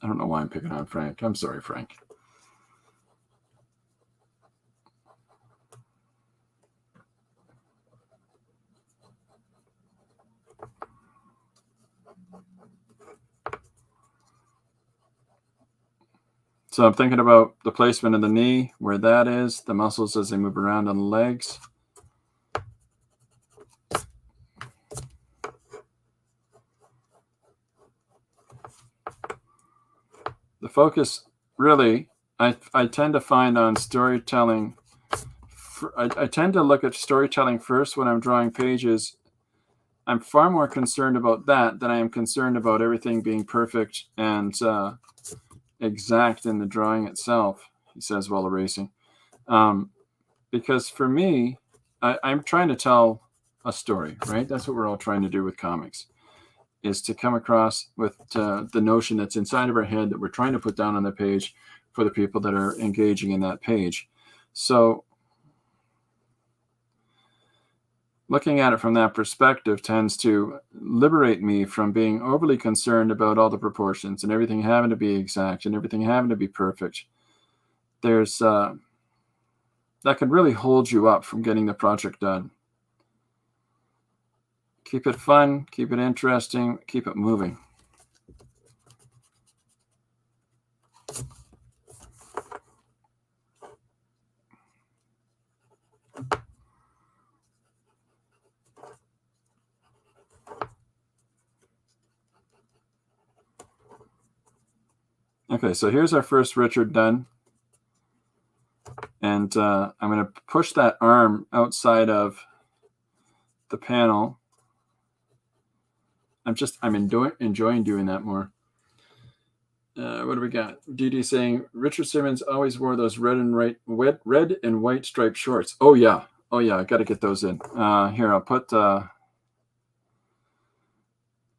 I don't know why I'm picking on Frank. I'm sorry, Frank. So I'm thinking about the placement of the knee, where that is, the muscles as they move around on the legs. The focus really I tend to find on storytelling, I tend to look at storytelling first when I'm drawing pages. I'm far more concerned about that than I am concerned about everything being perfect and exact in the drawing itself, he says while erasing. Because for me, I'm trying to tell a story, right? That's what we're all trying to do with comics, is to come across with the notion that's inside of our head that we're trying to put down on the page for the people that are engaging in that page. So looking at it from that perspective tends to liberate me from being overly concerned about all the proportions and everything having to be exact and everything having to be perfect. There's that could really hold you up from getting the project done. Keep it fun, keep it interesting, keep it moving. Okay, so here's our first Richard done. And I'm going to push that arm outside of the panel. I'm enjoying doing that more. What do we got? DD saying Richard Simmons always wore those red and white striped shorts. Oh yeah, I got to get those in. Here, I'll put. And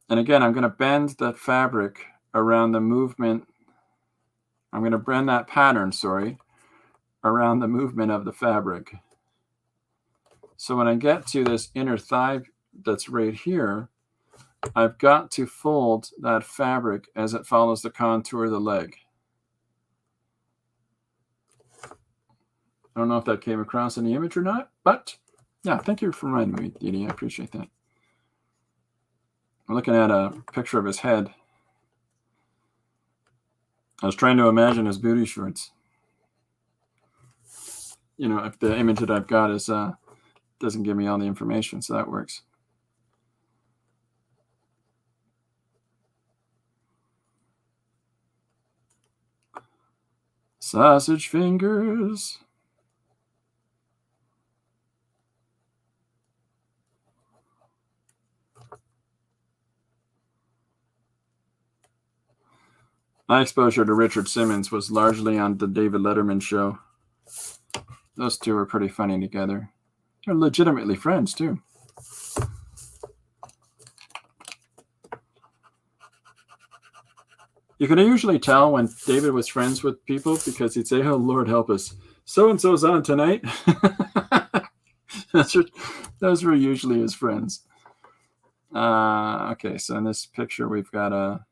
again, I'm going to bend that fabric around the movement. I'm going to bend that pattern, around the movement of the fabric. So when I get to this inner thigh that's right here, I've got to fold that fabric as it follows the contour of the leg. I don't know if that came across in the image or not, but yeah, thank you for reminding me, Dee Dee. I appreciate that. I'm looking at a picture of his head. I was trying to imagine his booty shorts. You know, if the image that I've got is doesn't give me all the information, so that works. Sausage fingers. My exposure to Richard Simmons was largely on the David Letterman show. Those two were pretty funny together. They're legitimately friends, too. You can usually tell when David was friends with people because he'd say, "Oh, Lord help us, so-and-so's on tonight." Those were usually his friends. Okay, so in this picture, we've got a...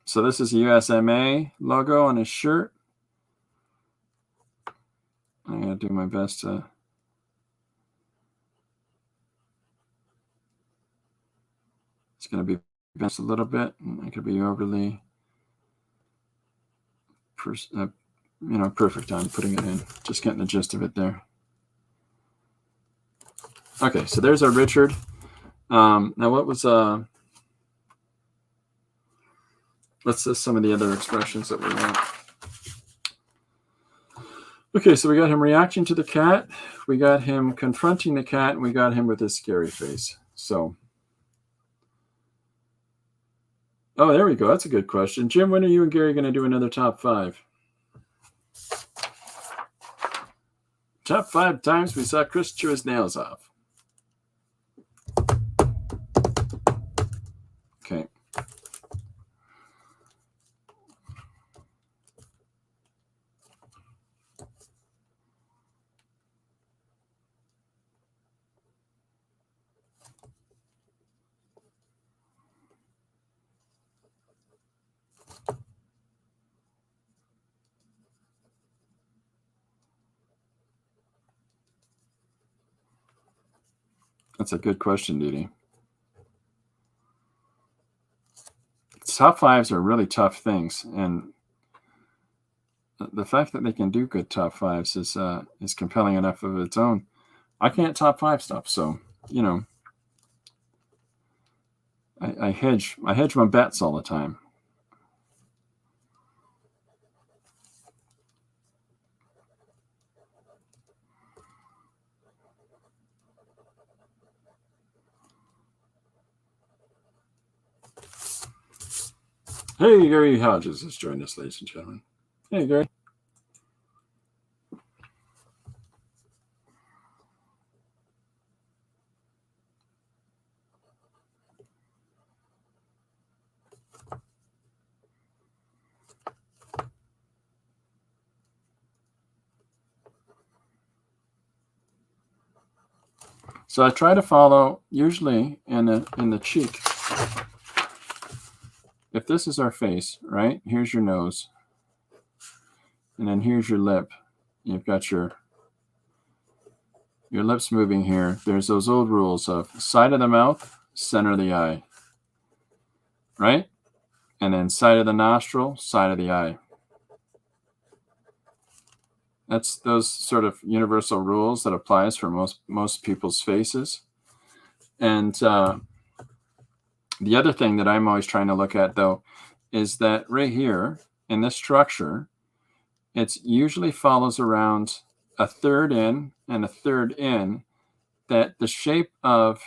So this is a USMA logo on his shirt. I'm going to do my best to... It's going to be bent a little bit. I could be overly... perfect on putting it in. Just getting the gist of it there. Okay, so there's our Richard. Now what was... let's list some of the other expressions that we want. Okay, so we got him reacting to the cat, we got him confronting the cat, and we got him with his scary face. So, oh, there we go. That's a good question. Jim, when are you and Gary going to do another top 5? Top 5 times we saw Chris chew his nails off. Okay. That's a good question, Didi. Top 5s are really tough things, and the fact that they can do good top fives is compelling enough of its own. I can't top five stuff, so I hedge my bets all the time. Hey, Gary Hodges has joined us, ladies and gentlemen. Hey, Gary. So I try to follow, usually in the cheek. If this is our face, right? Here's your nose. And then here's your lip. You've got your lips moving here. There's those old rules of side of the mouth, center of the eye. Right? And then side of the nostril, side of the eye. That's those sort of universal rules that applies for most people's faces. And the other thing that I'm always trying to look at, though, is that right here in this structure, it usually follows around a third in and a third in, that the shape of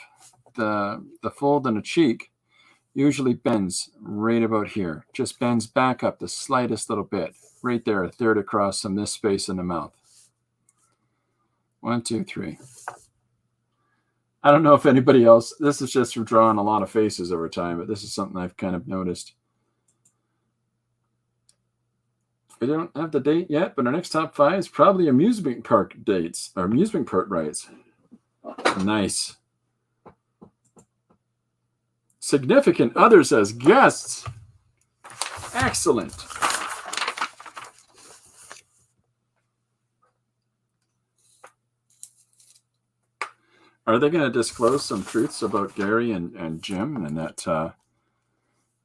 the fold in a cheek usually bends right about here, just bends back up the slightest little bit, right there, a third across from this space in the mouth. 1, 2, 3. I don't know if anybody else, this is just from drawing a lot of faces over time, but this is something I've kind of noticed. We don't have the date yet, but our next top 5 is probably amusement park dates, or amusement park rides. Nice. Significant others as guests. Excellent. Are they going to disclose some truths about Gary and Jim, and that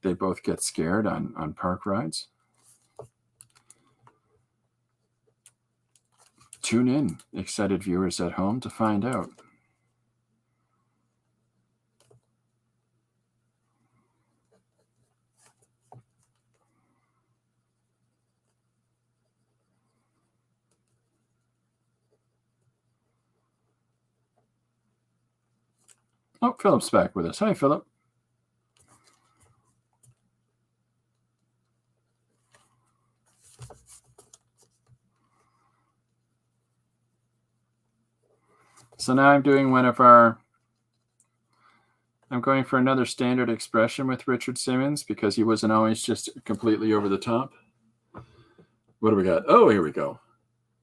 they both get scared on park rides? Tune in, excited viewers at home, to find out. Oh, Philip's back with us. Hi, Philip. So now I'm doing I'm going for another standard expression with Richard Simmons, because he wasn't always just completely over the top. What do we got? Oh, here we go.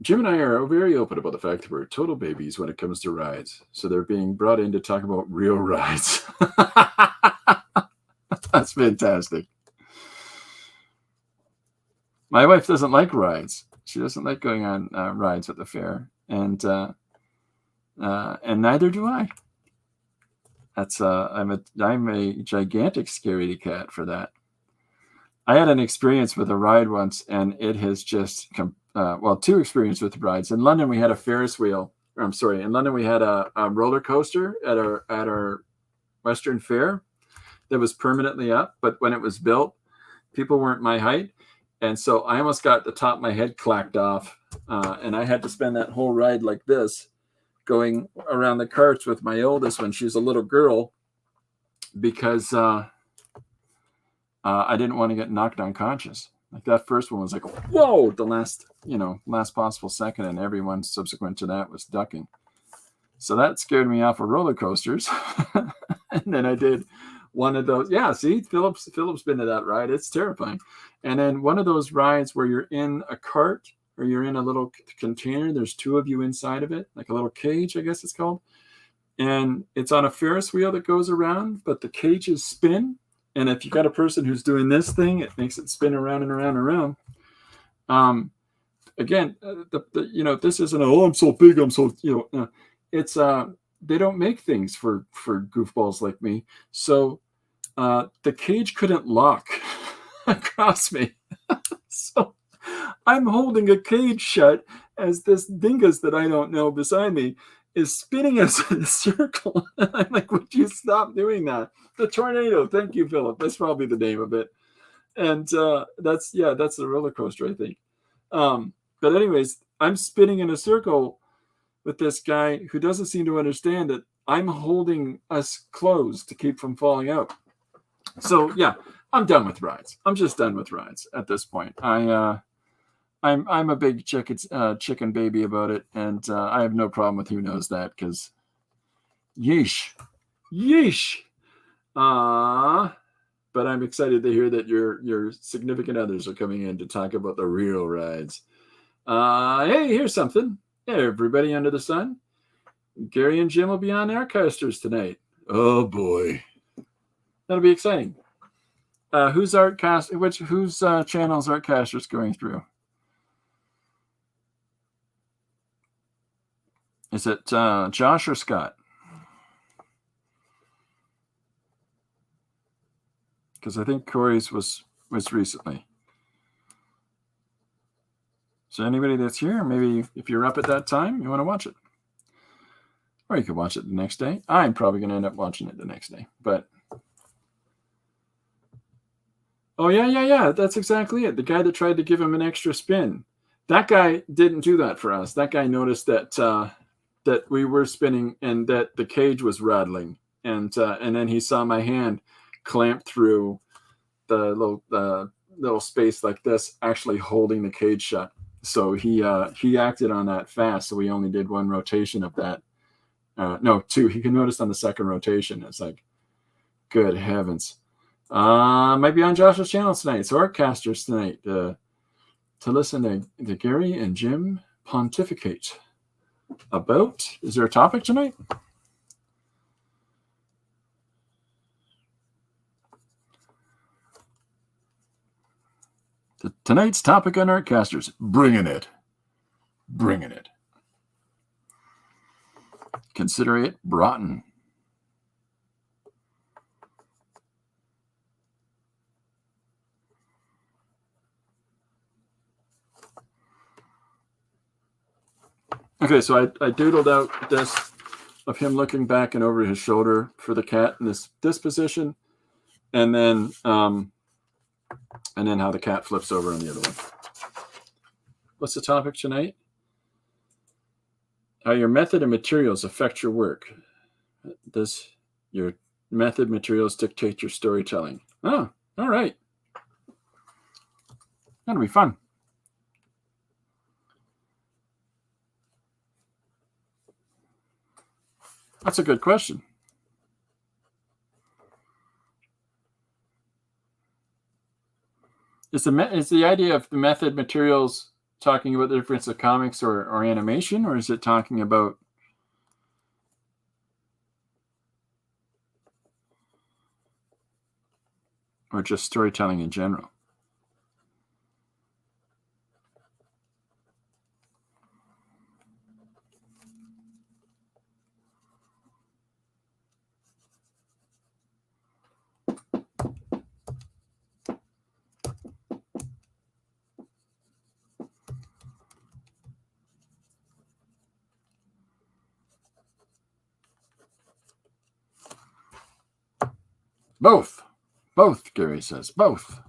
Jim and I are very open about the fact that we're total babies when it comes to rides. So they're being brought in to talk about real rides. That's fantastic. My wife doesn't like rides. She doesn't like going on rides at the fair. And neither do I. That's I'm a gigantic scaredy cat for that. I had an experience with a ride once, and it has just 2 experiences with rides. In London, we had a Ferris wheel. In London, we had a roller coaster at our Western Fair that was permanently up. But when it was built, people weren't my height, and so I almost got the top of my head clacked off, and I had to spend that whole ride like this, going around the carts with my oldest when she was a little girl, because I didn't want to get knocked unconscious. Like that first one was like, whoa, the last possible second, and everyone subsequent to that was ducking. So that scared me off of roller coasters. And then I did one of those. Yeah, see, Philip's been to that ride. It's terrifying. And then one of those rides where you're in a cart, or you're in a little container. There's 2 of you inside of it, like a little cage, I guess it's called. And it's on a Ferris wheel that goes around, but the cages spin. And if you've got a person who's doing this thing, it makes it spin around and around and around. Again, this isn't, oh, I'm so big, I'm so, it's, they don't make things for goofballs like me. So the cage couldn't lock across me. So I'm holding a cage shut as this dingus that I don't know beside me is spinning us in a circle. I'm like, would you stop doing that? The tornado. Thank you, Philip. That's probably the name of it. And that's the roller coaster, I think. But anyways, I'm spinning in a circle with this guy who doesn't seem to understand that I'm holding us closed to keep from falling out. So yeah, I'm done with rides. I'm just done with rides at this point. I'm a big chicken baby about it, and I have no problem with who knows that, because yeesh. But I'm excited to hear that your significant others are coming in to talk about the real rides. Hey, here's something. Hey, everybody under the sun. Gary and Jim will be on Aircasters tonight. Oh boy, that'll be exciting. Whose channel's Artcasters going through? Is it Josh or Scott? Because I think Corey's was recently. So anybody that's here, maybe if you're up at that time, you want to watch it. Or you could watch it the next day. I'm probably going to end up watching it the next day. But oh, yeah. That's exactly it. The guy that tried to give him an extra spin. That guy didn't do that for us. That guy noticed that that we were spinning and that the cage was rattling. And then he saw my hand clamped through the little space like this, actually holding the cage shut. So he acted on that fast. So we only did one rotation of that. No, two. He can notice on the second rotation. It's like, good heavens. Might be on Josh's channel tonight. So Artcasters tonight to listen to Gary and Jim pontificate about. Is there a topic tonight? Tonight's topic on Artcasters, bringing it. Consider it Broughton. Okay, so I doodled out this of him looking back and over his shoulder for the cat in this position, and then how the cat flips over on the other one. What's the topic tonight? How your method and materials affect your work. Does your method materials dictate your storytelling? Oh, all right. That'll be fun. That's a good question. Is the idea of the method materials talking about the difference of comics or animation, or is it talking about or just storytelling in general? Both, Gary says. Both.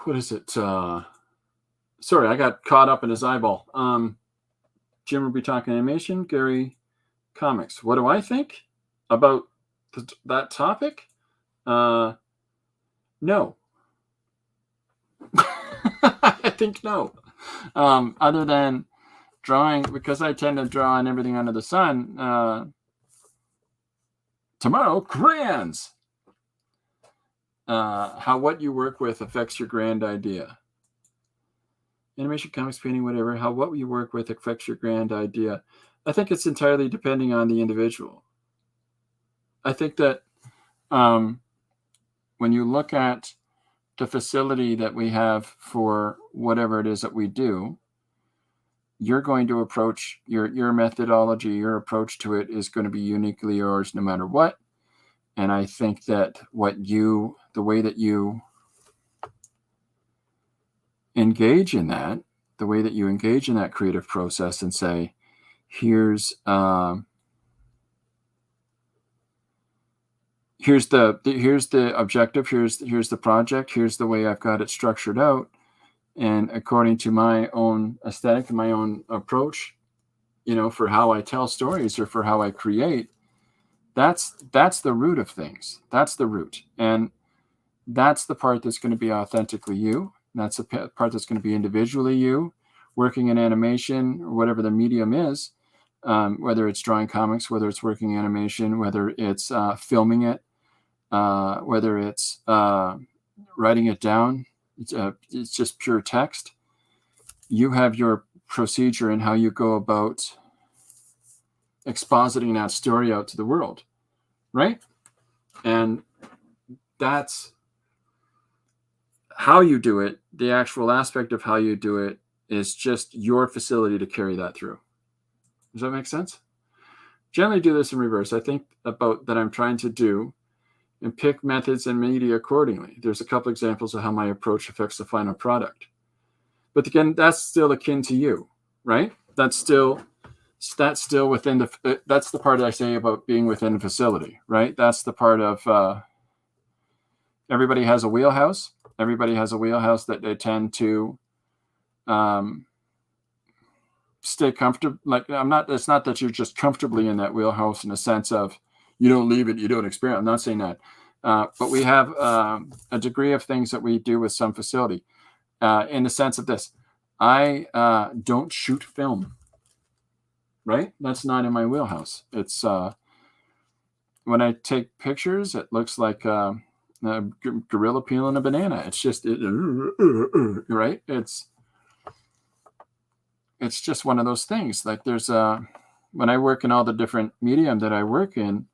What is it? Sorry, I got caught up in his eyeball. Jim will be talking animation, Gary comics. What do I think about that topic? No. I think no. Other than drawing, because I tend to draw on everything under the sun, Tomorrow, crayons. How what you work with affects your grand idea. Animation, comics, painting, whatever. How what you work with affects your grand idea. I think it's entirely depending on the individual. I think that when you look at the facility that we have for whatever it is that we do, you're going to approach your methodology, your approach to it is going to be uniquely yours no matter what. And I think that the way that you engage in that, creative process and say, here's the objective, here's the project, here's the way I've got it structured out, and according to my own aesthetic and my own approach, for how I tell stories or for how I create, that's the root of things. That's the root, and that's the part that's going to be authentically you. That's the part that's going to be individually you, working in animation or whatever the medium is, whether it's drawing comics, whether it's working animation, whether it's filming it, whether it's writing it down. It's just pure text. You have your procedure and how you go about expositing that story out to the world, right? And that's how you do it. The actual aspect of how you do it is just your facility to carry that through. Does that make sense? Generally do this in reverse. I think about that I'm trying to do and pick methods and media accordingly. There's a couple examples of how my approach affects the final product. But again, that's still akin to you, right? That's still within that's the part I say about being within the facility, right? That's the part of everybody has a wheelhouse. Everybody has a wheelhouse that they tend to stay comfortable. It's not that you're just comfortably in that wheelhouse in the sense of you don't leave it, you don't experience. I'm not saying that. But we have a degree of things that we do with some facility in the sense of this. I don't shoot film, right? That's not in my wheelhouse. It's when I take pictures, it looks like a gorilla peeling a banana. It's just, right? It's just one of those things. Like there's when I work in all the different medium that I work in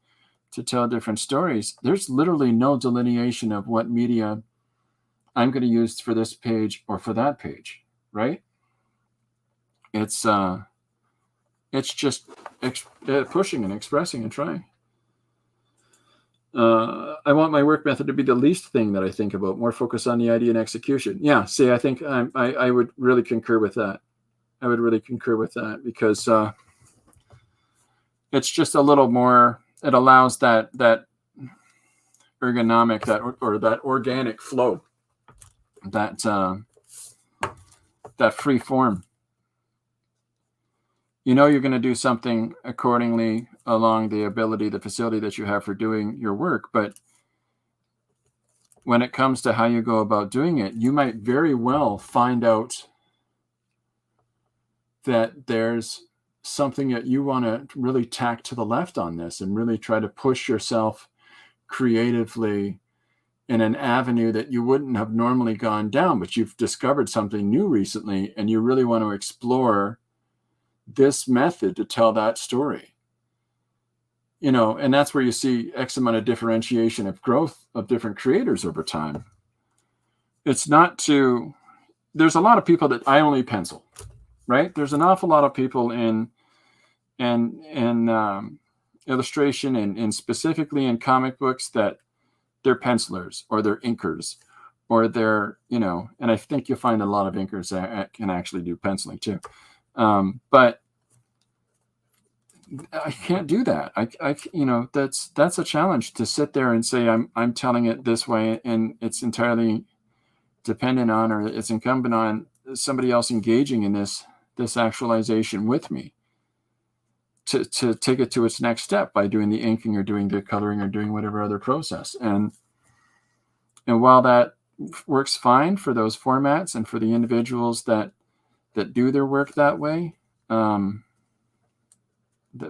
to tell different stories, there's literally no delineation of what media I'm going to use for this page or for that page, right? It's just pushing and expressing and trying. I want my work method to be the least thing that I think about, more focus on the idea and execution. Yeah, see, I think I would really concur with that. I would really concur with that because it's just a little more, it allows that ergonomic, that organic flow, that free form. You're going to do something accordingly along the facility that you have for doing your work. But when it comes to how you go about doing it, you might very well find out that there's something that you want to really tack to the left on this and really try to push yourself creatively in an avenue that you wouldn't have normally gone down, but you've discovered something new recently and you really want to explore this method to tell that story, and that's where you see X amount of differentiation of growth of different creators over time. It's not there's a lot of people that I only pencil, right? There's an awful lot of people in illustration and specifically in comic books that they're pencilers or they're inkers or they're, and I think you'll find a lot of inkers that can actually do penciling too. But I can't do that. That's a challenge to sit there and say, I'm telling it this way. And it's entirely dependent on, or it's incumbent on somebody else engaging in this actualization with me to take it to its next step by doing the inking or doing the coloring or doing whatever other process. And while that works fine for those formats and for the individuals that do their work that way,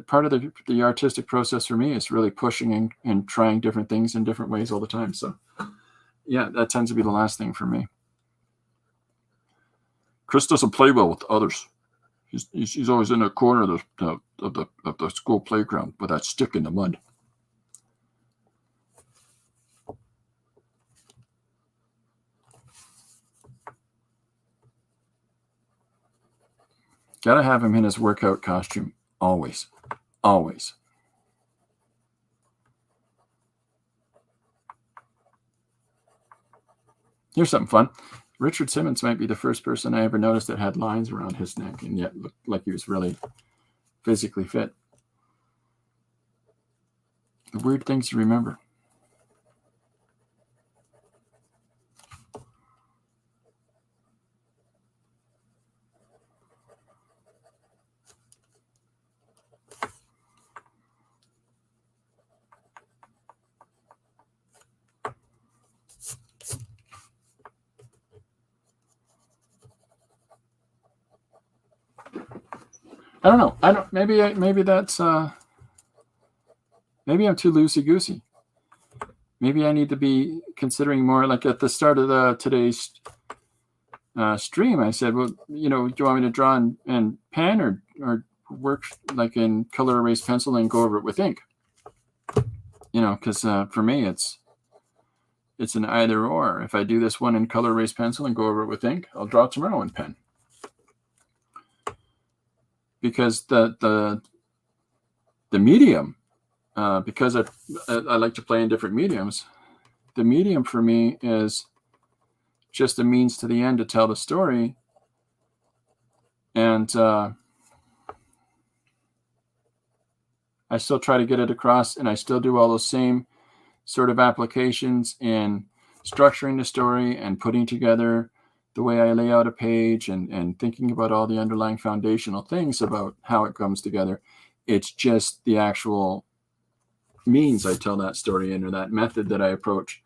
part of the artistic process for me is really pushing and trying different things in different ways all the time. So yeah, that tends to be the last thing for me. Chris doesn't play well with others. He's always in the corner of the school playground with that stick in the mud. Gotta have him in his workout costume. Always. Always. Here's something fun. Richard Simmons might be the first person I ever noticed that had lines around his neck and yet looked like he was really physically fit. The weird things to remember. I don't know. Maybe that's maybe I'm too loosey goosey. Maybe I need to be considering more. Like at the start of today's stream, I said, well, do you want me to draw in pen or work like in color erase pencil and go over it with ink? Because for me it's an either or. If I do this one in color erase pencil and go over it with ink, I'll draw tomorrow in pen. Because the medium, because I like to play in different mediums, the medium for me is just a means to the end to tell the story. And I still try to get it across, and I still do all those same sort of applications in structuring the story and putting together the way I lay out a page and thinking about all the underlying foundational things about how it comes together. It's just the actual means I tell that story in, or that method that I approach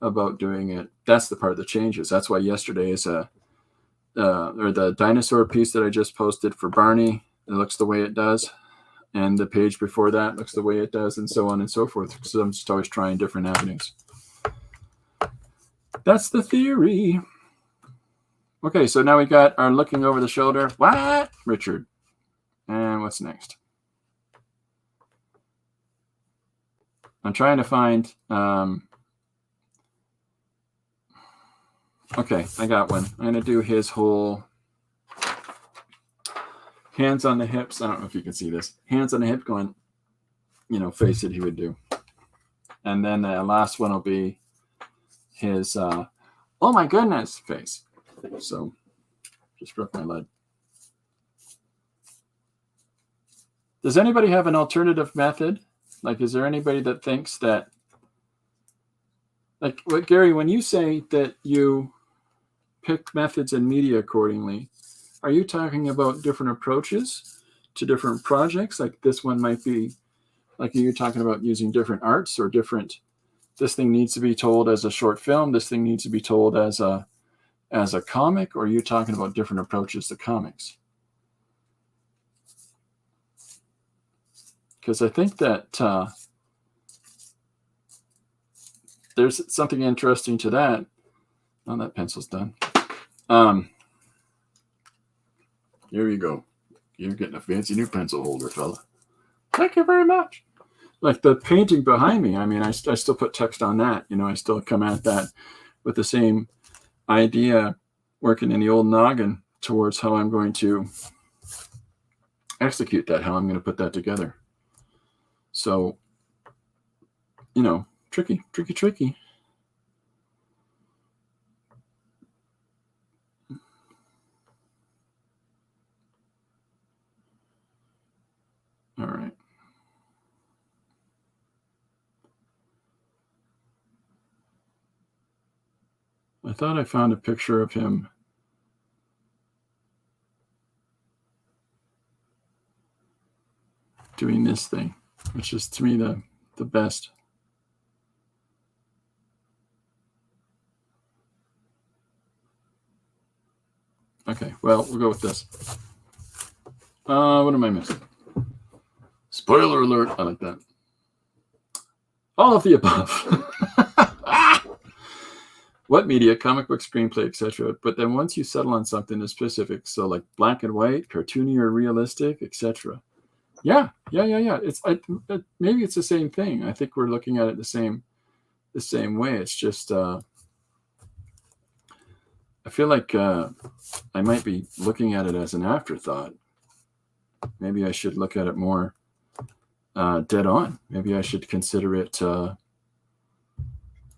about doing it. That's the part that changes. That's why yesterday is or the dinosaur piece that I just posted for Barney, it looks the way it does. And the page before that looks the way it does, and so on and so forth. So I'm just always trying different avenues. That's the theory. Okay, so now we got our looking over the shoulder. What? Richard. And what's next? I'm trying to find... okay, I got one. I'm going to do his whole... hands on the hips. I don't know if you can see this. Hands on the hip going, face it, he would do. And then the last one will be his, oh my goodness, face. So, just broke my leg. Does anybody have an alternative method? Like, is there anybody that thinks that, like, what Gary, when you say that you pick methods and media accordingly, are you talking about different approaches to different projects? Like this one might be, like, are you talking about using different arts or different, this thing needs to be told as a short film, this thing needs to be told as a comic, or are you talking about different approaches to comics? Because I think that there's something interesting to that. Oh, that pencil's done. Here you go. You're getting a fancy new pencil holder, fella. Thank you very much. Like the painting behind me, I mean, I still put text on that. I still come at that with the same idea, working in the old noggin towards how I'm going to execute that, how I'm going to put that together. So, tricky. All right. I thought I found a picture of him doing this thing, which is to me the best. Okay, well, we'll go with this. What am I missing? Spoiler alert. I like that. All of the above. What media, comic book, screenplay, etc. But then once you settle on something that's specific, so like black and white, cartoony or realistic, etc. Yeah. It's maybe it's the same thing. I think we're looking at it the same way. It's just I feel like I might be looking at it as an afterthought. Maybe I should look at it more dead on. Maybe I should consider it a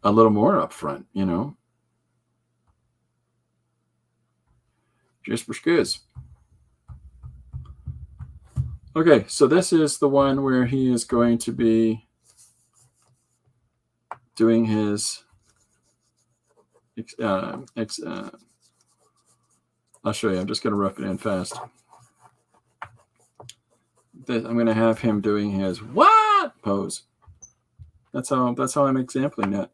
little more upfront, Just for skis. Okay, so this is the one where he is going to be doing his I'll show you. I'm just going to rough it in fast. I'm going to have him doing his what pose. That's how I'm exampling that.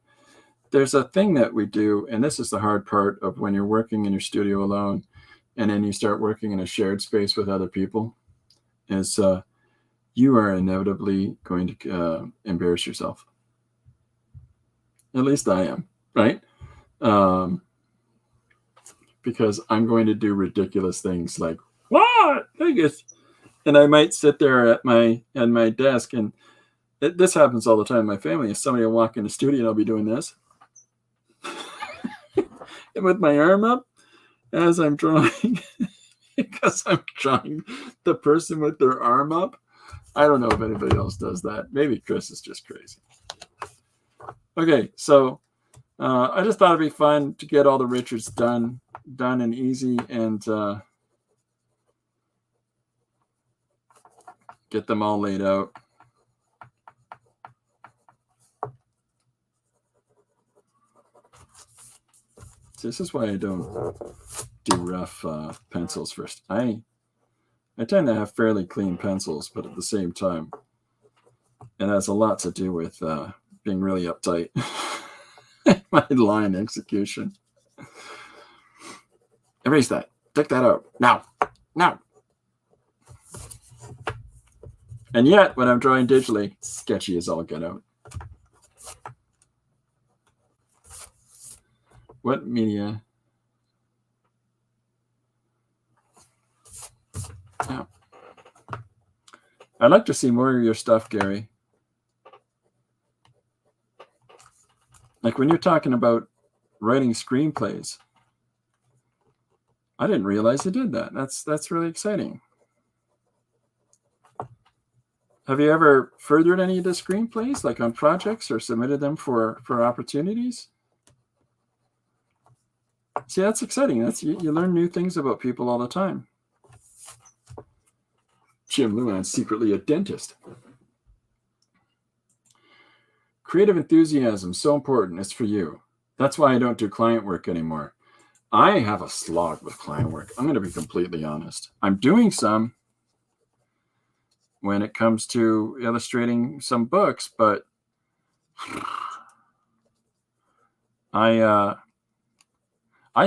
There's a thing that we do, and this is the hard part of when you're working in your studio alone, and then you start working in a shared space with other people, is you are inevitably going to embarrass yourself. At least I am, right? Because I'm going to do ridiculous things like, what? And I might sit there at my desk, and this happens all the time in my family. If somebody will walk in the studio and I'll be doing this and with my arm up as I'm drawing because I'm drawing the person with their arm up. I don't know if anybody else does that. Maybe Chris is just crazy. Okay, so I just thought it'd be fun to get all the Richards done and easy, and get them all laid out. This is why I don't do rough pencils first. I tend to have fairly clean pencils, but at the same time, it has a lot to do with being really uptight. My line execution. Erase that. Take that out. Now. And yet, when I'm drawing digitally, sketchy as all get out. What media? Yeah. I'd like to see more of your stuff, Gary. Like when you're talking about writing screenplays, I didn't realize you did that. That's really exciting. Have you ever furthered any of the screenplays, like on projects, or submitted them for opportunities? See, that's exciting. You learn new things about people all the time. Jim Luan's secretly a dentist. Creative enthusiasm, so important. It's for you. That's why I don't do client work anymore. I have a slog with client work. I'm going to be completely honest. I'm doing some when it comes to illustrating some books, but I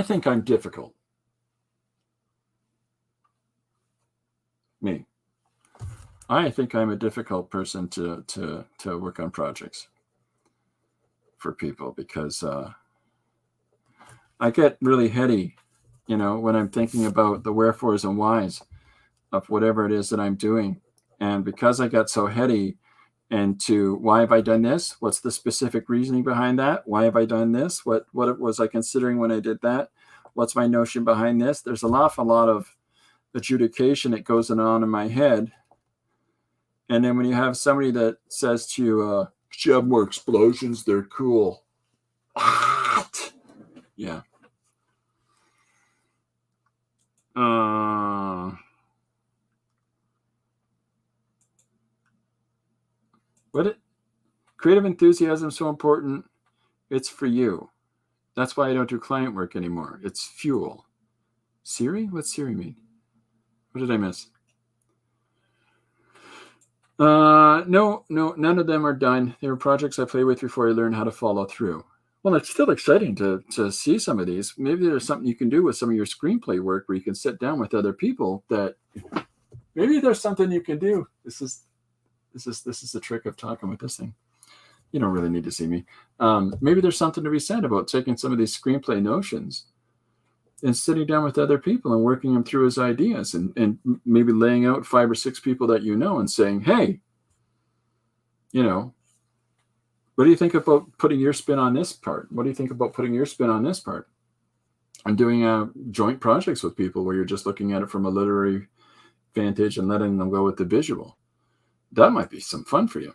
think I'm difficult. Me. I think I'm a difficult person to work on projects for people, because I get really heady, when I'm thinking about the wherefores and whys of whatever it is that I'm doing. And because I got so heady into why have I done this? What's the specific reasoning behind that? Why have I done this? What was I considering when I did that? What's my notion behind this? There's an awful lot of adjudication that goes on in my head. And then when you have somebody that says to you, should have more explosions, they're cool. What? Yeah. Creative enthusiasm is so important. It's for you. That's why I don't do client work anymore. It's fuel. Siri? What's Siri mean? What did I miss? No, none of them are done. They were projects I play with before I learn how to follow through. Well, it's still exciting to see some of these. Maybe there's something you can do with some of your screenplay work where you can sit down with other people that maybe there's something you can do. This is This is the trick of talking with this thing. You don't really need to see me. Maybe there's something to be said about taking some of these screenplay notions and sitting down with other people and working them through as ideas, and maybe laying out 5 or 6 people that you know and saying, hey, what do you think about putting your spin on this part? What do you think about putting your spin on this part? And doing joint projects with people where you're just looking at it from a literary vantage and letting them go with the visual. That might be some fun for you.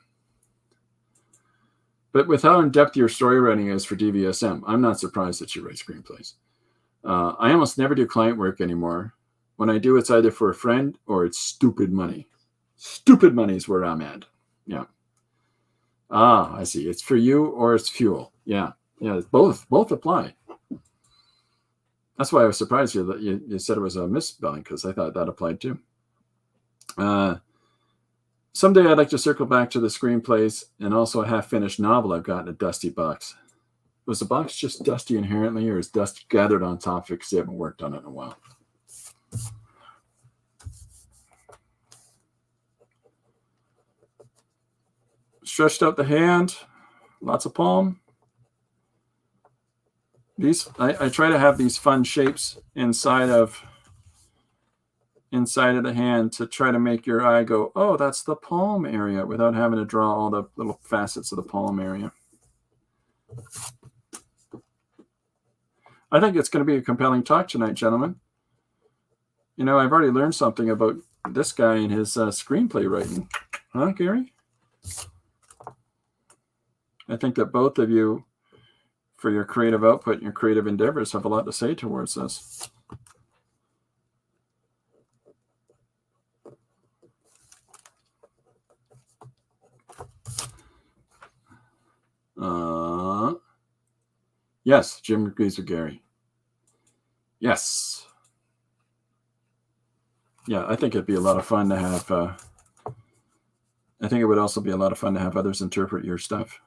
But with how in-depth your story writing is for DVSM, I'm not surprised that you write screenplays. I almost never do client work anymore. When I do, it's either for a friend or it's stupid money. Stupid money is where I'm at. Yeah. I see. It's for you or it's fuel. Yeah. Both apply. That's why I was surprised that you said it was a misspelling, because I thought that applied too. Someday I'd like to circle back to the screenplays and also a half-finished novel I've got in a dusty box. Was the box just dusty inherently, or is dust gathered on top because they haven't worked on it in a while? Stretched out the hand, lots of palm. I try to have these fun shapes inside of the hand to try to make your eye go, oh, that's the palm area, without having to draw all the little facets of the palm area. I think it's going to be a compelling talk tonight, gentlemen. I've already learned something about this guy and his screenplay writing. Huh, Gary? I think that both of you, for your creative output and your creative endeavors, have a lot to say towards this. Yes, Jim agrees with Gary. Yes. Yeah, I think it'd be a lot of fun to have. I think it would also be a lot of fun to have others interpret your stuff.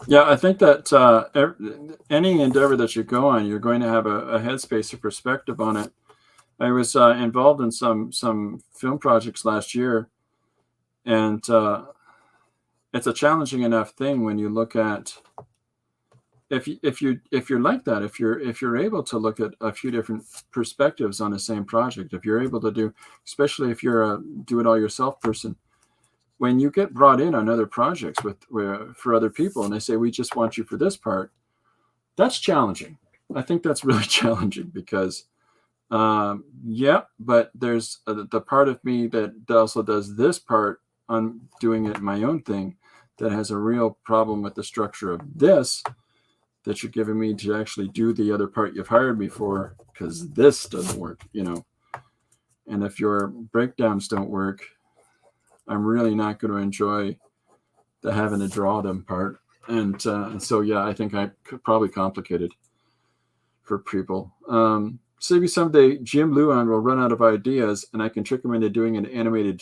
Yeah, I think that any endeavor that you go on, you're going to have a headspace or perspective on it. I was involved in some film projects last year, and it's a challenging enough thing when you look at if you're like that, if you're able to look at a few different perspectives on the same project, if you're able to do, especially if you're a do-it-all-yourself person. When you get brought in on other projects for other people and they say, we just want you for this part, that's challenging. I think that's really challenging because, but there's the part of me that also does this part on doing it my own thing that has a real problem with the structure of this that you're giving me to actually do the other part you've hired me for, because this doesn't work, And if your breakdowns don't work, I'm really not going to enjoy the having to draw them part. And so, yeah, I think I could probably complicate it for people. Maybe someday Jim Luan will run out of ideas and I can trick him into doing an animated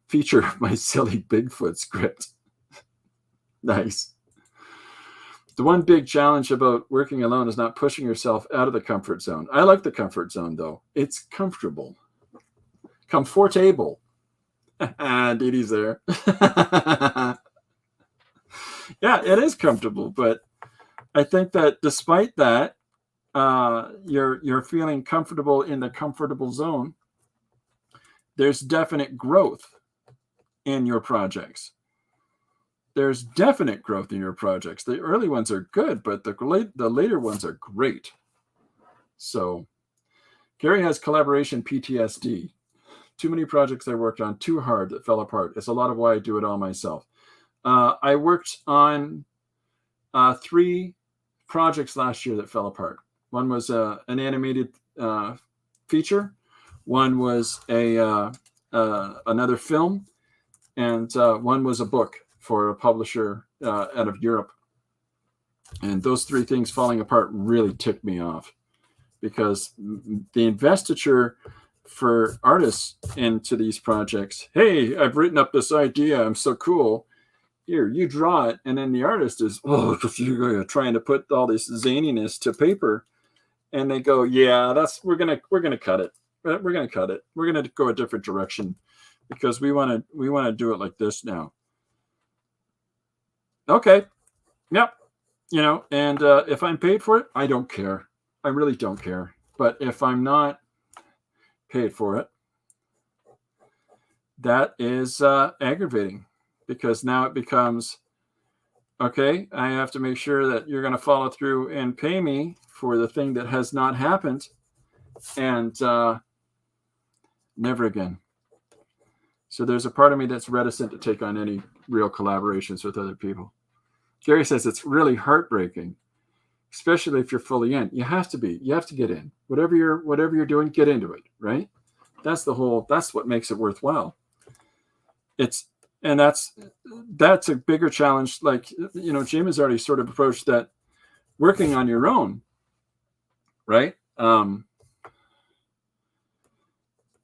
feature of my silly Bigfoot script. Nice. The one big challenge about working alone is not pushing yourself out of the comfort zone. I like the comfort zone, though. It's comfortable. Comfortable. Dee Dee's there. Yeah, it is comfortable, but I think that despite that, you're feeling comfortable in the comfortable zone. There's definite growth in your projects. There's definite growth in your projects. The early ones are good, but the later ones are great. So Gary has collaboration PTSD. Too many projects I worked on, too hard, that fell apart. It's a lot of why I do it all myself. I worked on 3 projects last year that fell apart. One was an animated feature. One was another film, and one was a book for a publisher out of Europe. And those three things falling apart really ticked me off, because the investiture for artists into these projects, hey, I've written up this idea, I'm so cool, here, you draw it. And then the artist is trying to put all this zaniness to paper, and they go, yeah, we're gonna cut it. We're gonna cut it. We're gonna go a different direction because we want to do it like this now. Okay, yep, and if I'm paid for it, I don't care. I really don't care. But if I'm not paid for it, that is aggravating, because now it becomes, okay, I have to make sure that you're going to follow through and pay me for the thing that has not happened, and never again. So there's a part of me that's reticent to take on any real collaborations with other people. Gary says it's really heartbreaking, especially if you're fully in. You have to be. You have to get in. Whatever you're doing, get into it, right? That's what makes it worthwhile. That's a bigger challenge. Like, Jim has already sort of approached that, working on your own, right?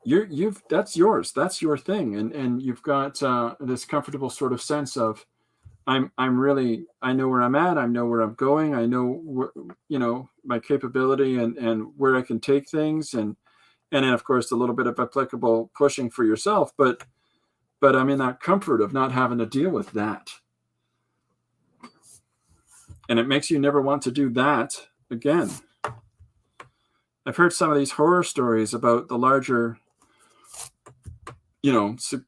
That's yours. That's your thing. And you've got this comfortable sort of sense of, I know where I'm at. I know where I'm going. I know my capability and where I can take things. And then of course a little bit of applicable pushing for yourself, but I'm in that comfort of not having to deal with that. And it makes you never want to do that again. I've heard some of these horror stories about the larger,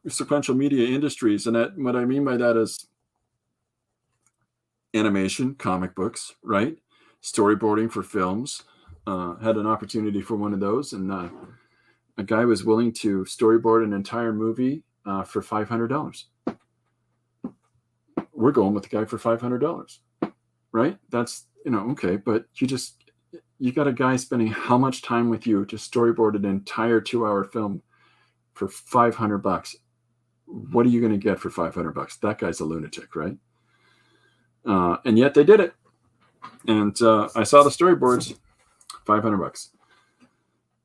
sequential media industries. And what I mean by that is animation, comic books, right? Storyboarding for films. Had an opportunity for one of those, and a guy was willing to storyboard an entire movie for $500. We're going with the guy for $500, right? That's, okay, but you got a guy spending how much time with you to storyboard an entire 2-hour film for $500? What are you going to get for $500? That guy's a lunatic, right? And yet they did it. And I saw the storyboards, $500.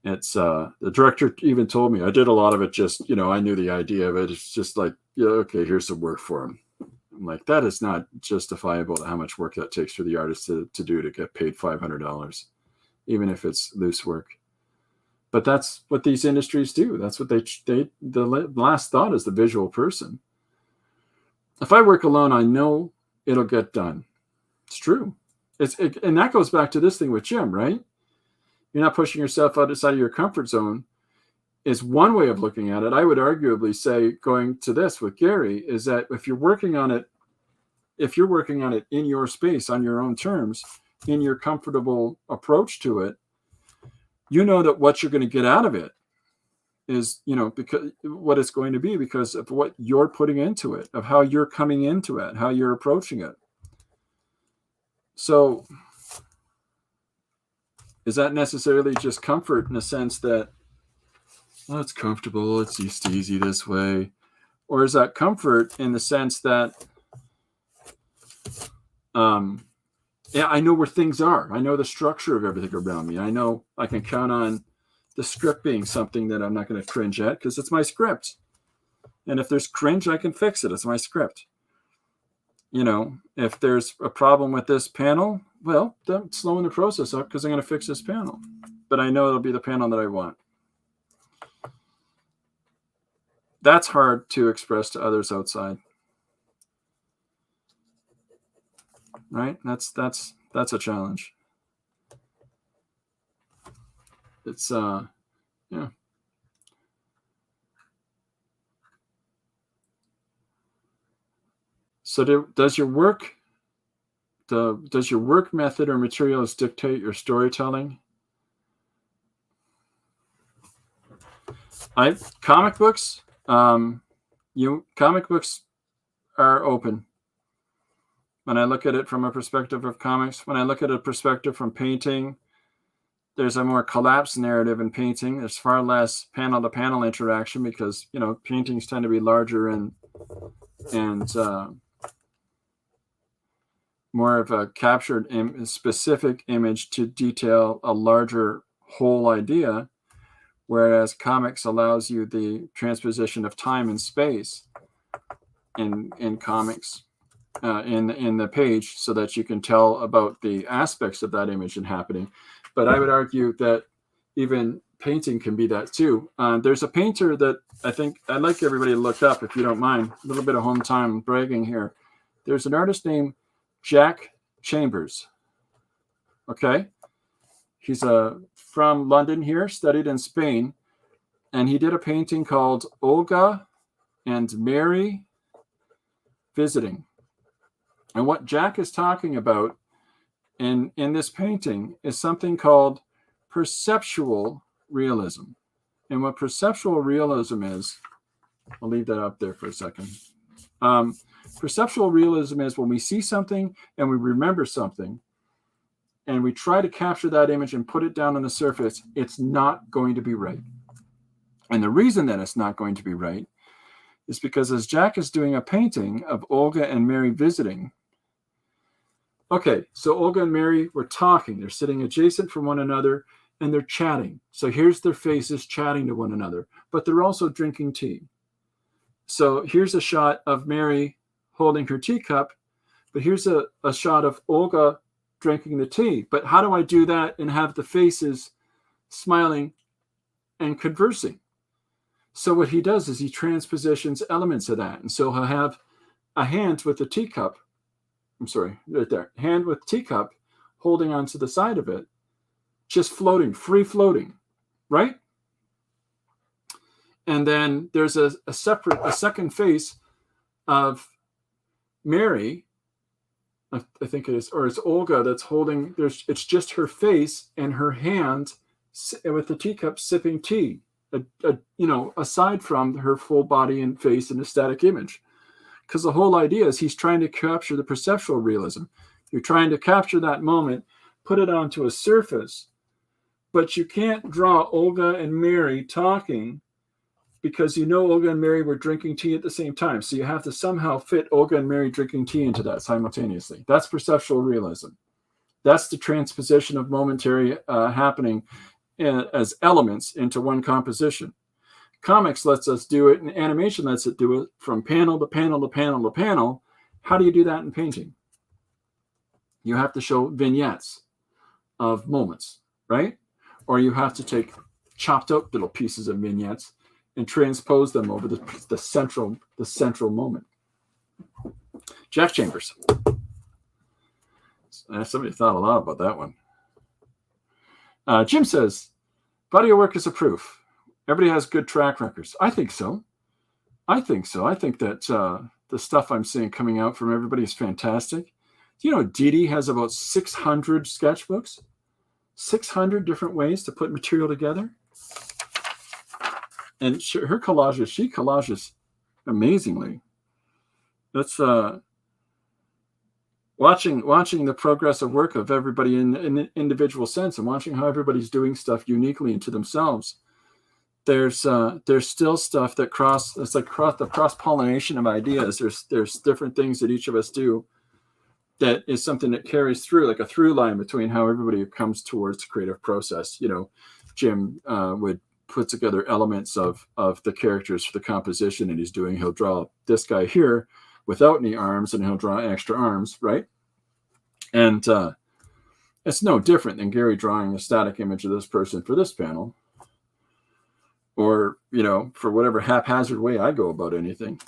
It's the director even told me, I did a lot of it just, I knew the idea of it. It's just like, yeah, okay, here's some work for him. I'm like, that is not justifiable to how much work that takes for the artist to do to get paid $500, even if it's loose work. But that's what these industries do. That's what the last thought is the visual person. If I work alone, I know it'll get done. It's true. And that goes back to this thing with Jim, right? You're not pushing yourself outside of your comfort zone is one way of looking at it. I would arguably say, going to this with Gary, is that if you're working on it in your space, on your own terms, in your comfortable approach to it, that what you're going to get out of it is, because what it's going to be because of what you're putting into it, of how you're coming into it, how you're approaching it. So is that necessarily just comfort in the sense that, well, it's comfortable, it's just easy this way? Or is that comfort in the sense that, I know where things are. I know the structure of everything around me. I know I can count on the script being something that I'm not going to cringe at because it's my script. And if there's cringe, I can fix it. It's my script. If there's a problem with this panel, well, I'm slowing the process up because I'm going to fix this panel. But I know it'll be the panel that I want. That's hard to express to others outside. Right? That's a challenge. It's yeah. So does your work method or materials dictate your storytelling? Comic books are open. When I look at it from a perspective of comics, when I look at a perspective from painting, there's a more collapsed narrative in painting. There's far less panel-to-panel interaction because, paintings tend to be larger and more of a captured specific image to detail a larger whole idea, whereas comics allows you the transposition of time and space in comics in the page so that you can tell about the aspects of that image and happening. But I would argue that even painting can be that too. There's a painter that I think I'd like everybody to look up, if you don't mind. A little bit of home time bragging here. There's an artist named Jack Chambers. Okay. He's from London here, studied in Spain. And he did a painting called Olga and Mary Visiting. And what Jack is talking about in this painting is something called perceptual realism. And what perceptual realism is, I'll leave that up there for a second. Perceptual realism is when we see something and we remember something and we try to capture that image and put it down on the surface, it's not going to be right. And the reason that it's not going to be right is because as Jack is doing a painting of Olga and Mary visiting. Okay, so Olga and Mary were talking. They're sitting adjacent from one another and they're chatting. So here's their faces chatting to one another, but they're also drinking tea. So here's a shot of Mary holding her teacup, but here's a shot of Olga drinking the tea. But how do I do that and have the faces smiling and conversing? So what he does is he transpositions elements of that. And so he'll have a hand with a teacup. I'm sorry, right there. Hand with teacup holding onto the side of it, just floating, free floating, right? And then there's a second face of Mary, I think it is, or it's Olga that's holding, it's just her face and her hand with the teacup sipping tea, aside from her full body and face and a static image. Because the whole idea is he's trying to capture the perceptual realism. You're trying to capture that moment, put it onto a surface, but you can't draw Olga and Mary talking because Olga and Mary were drinking tea at the same time. So you have to somehow fit Olga and Mary drinking tea into that simultaneously. That's perceptual realism. That's the transposition of momentary happening as elements into one composition. Comics lets us do it, and animation lets it do it from panel to panel to panel to panel. How do you do that in painting? You have to show vignettes of moments, right? Or you have to take chopped up little pieces of vignettes and transpose them over the central moment. Jack Chambers. Somebody thought a lot about that one. Jim says, body of work is a proof. Everybody has good track records. I think so. I think that the stuff I'm seeing coming out from everybody is fantastic. Dee Dee has about 600 sketchbooks, 600 different ways to put material together. And she collages amazingly. That's watching the progressive work of everybody in an individual sense and watching how everybody's doing stuff uniquely and to themselves. There's still stuff that the cross-pollination of ideas. There's different things that each of us do that is something that carries through, like a through line between how everybody comes towards the creative process. Jim would put together elements of the characters for the composition, and he'll draw this guy here without any arms, and he'll draw extra arms, right? And it's no different than Gary drawing a static image of this person for this panel, or for whatever haphazard way I go about anything.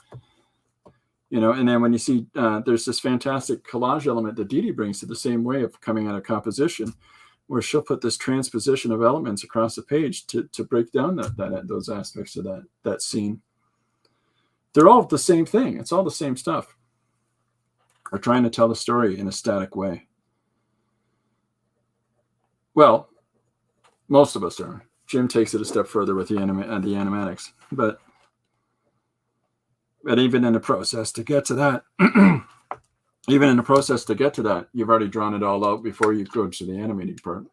And then when you see there's this fantastic collage element that Dee Dee brings to the same way of coming out of composition, where she'll put this transposition of elements across the page to break down those aspects of that scene. They're all the same thing. It's all the same stuff. We're trying to tell the story in a static way. Well, most of us are. Jim takes it a step further with the animatics, but even in the process to get to that, Even in the process to get to that, you've already drawn it all out before you go to the animating part.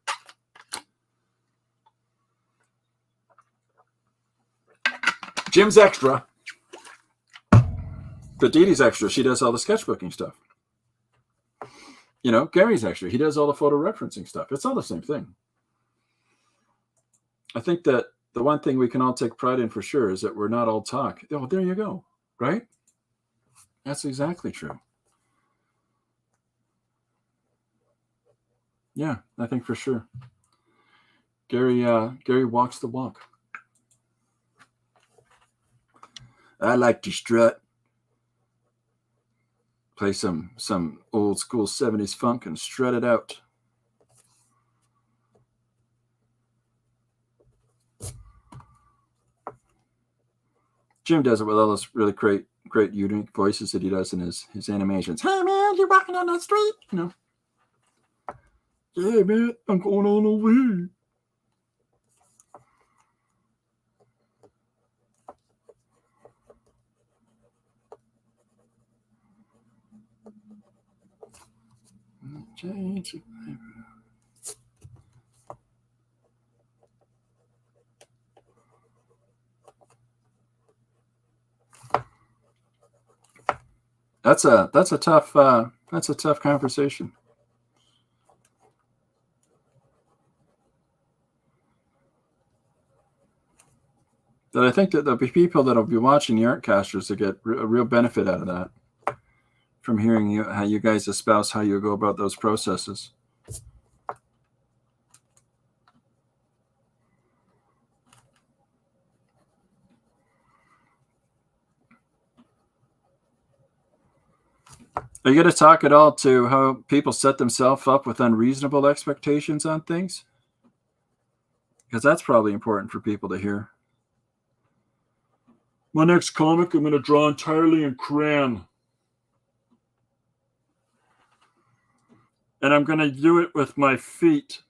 Jim's extra. But Dee Dee's extra. She does all the sketchbooking stuff. You know, Gary's extra. He does all the photo referencing stuff. It's all the same thing. I think that the one thing we can all take pride in for sure is that we're not all talk. Oh, there you go. Right? That's exactly true. Yeah, I think for sure. Gary walks the walk. I like to strut. Play some old school 70s funk and strut it out. Jim does it with all those really great unique voices that he does in his animations. Hey man, you walking on that street? You know. Yeah, man, I'm going on over here. Change. That's a tough conversation. That I think that there'll be people that'll be watching the Artcasters that get a real benefit out of that, from hearing how you guys espouse how you go about those processes. Are you going to talk at all to how people set themselves up with unreasonable expectations on things? Because that's probably important for people to hear. My next comic, I'm going to draw entirely in crayon. And I'm going to do it with my feet.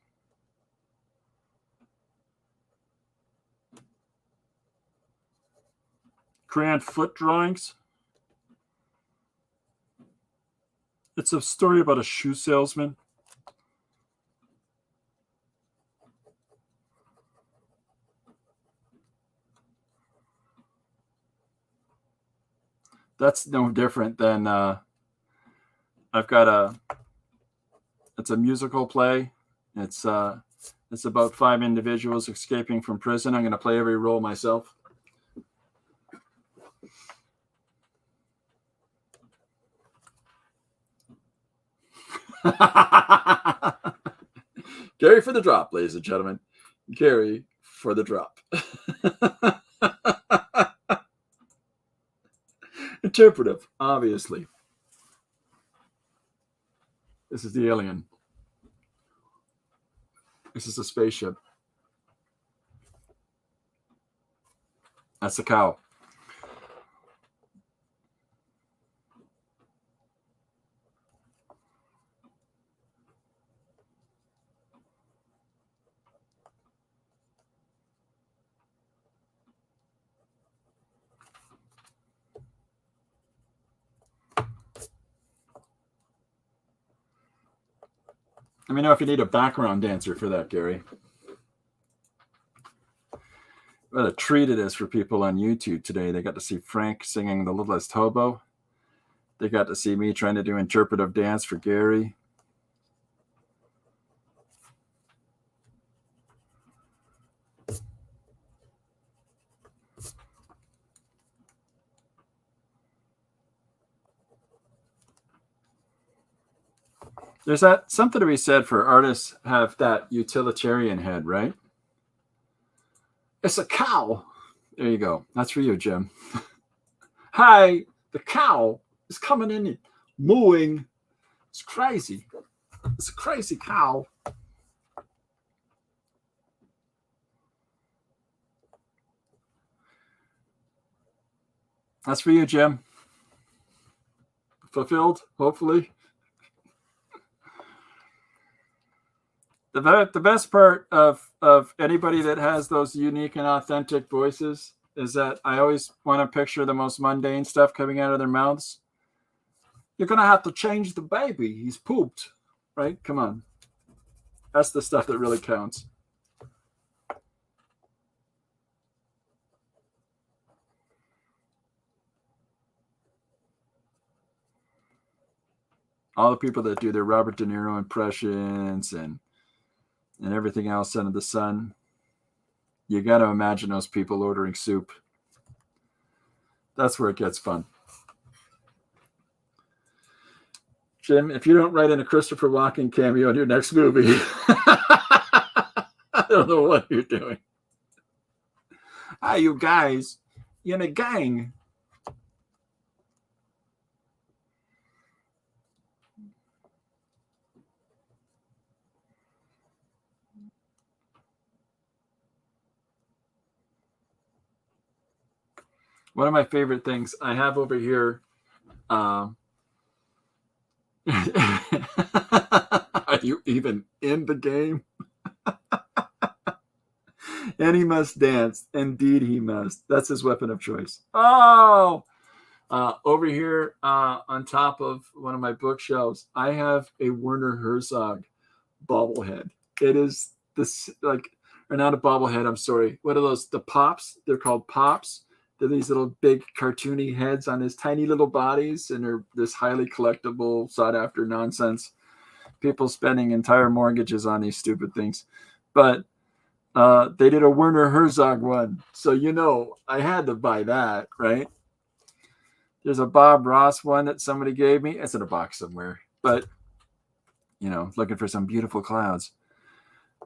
Crayon foot drawings. It's a story about a shoe salesman. That's no different than I've got it's a musical play. It's about 5 individuals escaping from prison. I'm going to play every role myself. Gary for the drop, ladies and gentlemen. Gary for the drop. Interpretive, obviously. This is the alien. This is the spaceship. That's the cow. Let me know if you need a background dancer for that, Gary. What a treat it is for people on YouTube today. They got to see Frank singing The Littlest Hobo. They got to see me trying to do interpretive dance for Gary. There's that something to be said for artists have that utilitarian head, right? It's a cow. There you go. That's for you, Jim. Hi, the cow is coming in and mooing. It's crazy. It's a crazy cow. That's for you, Jim. Fulfilled, hopefully. The best part of anybody that has those unique and authentic voices is that I always want to picture the most mundane stuff coming out of their mouths. You're going to have to change the baby. He's pooped, right? Come on. That's the stuff that really counts. All the people that do their Robert De Niro impressions and everything else under the sun, you got to imagine those people ordering soup. That's where it gets fun. Jim, if you don't write in a Christopher Walken cameo in your next movie, I don't know what you're doing. Hi, you guys. You're in a gang. One of my favorite things I have over here. Are you even in the game? And he must dance. Indeed, he must. That's his weapon of choice. Oh, over here on top of one of my bookshelves, I have a Werner Herzog bobblehead. It is this or not a bobblehead. I'm sorry. What are those? The pops? They're called pops. They're these little big cartoony heads on his tiny little bodies, and they're this highly collectible, sought after nonsense. People spending entire mortgages on these stupid things, but they did a Werner Herzog one, so I had to buy that, right? There's a Bob Ross one that somebody gave me. It's in a box somewhere, but looking for some beautiful clouds.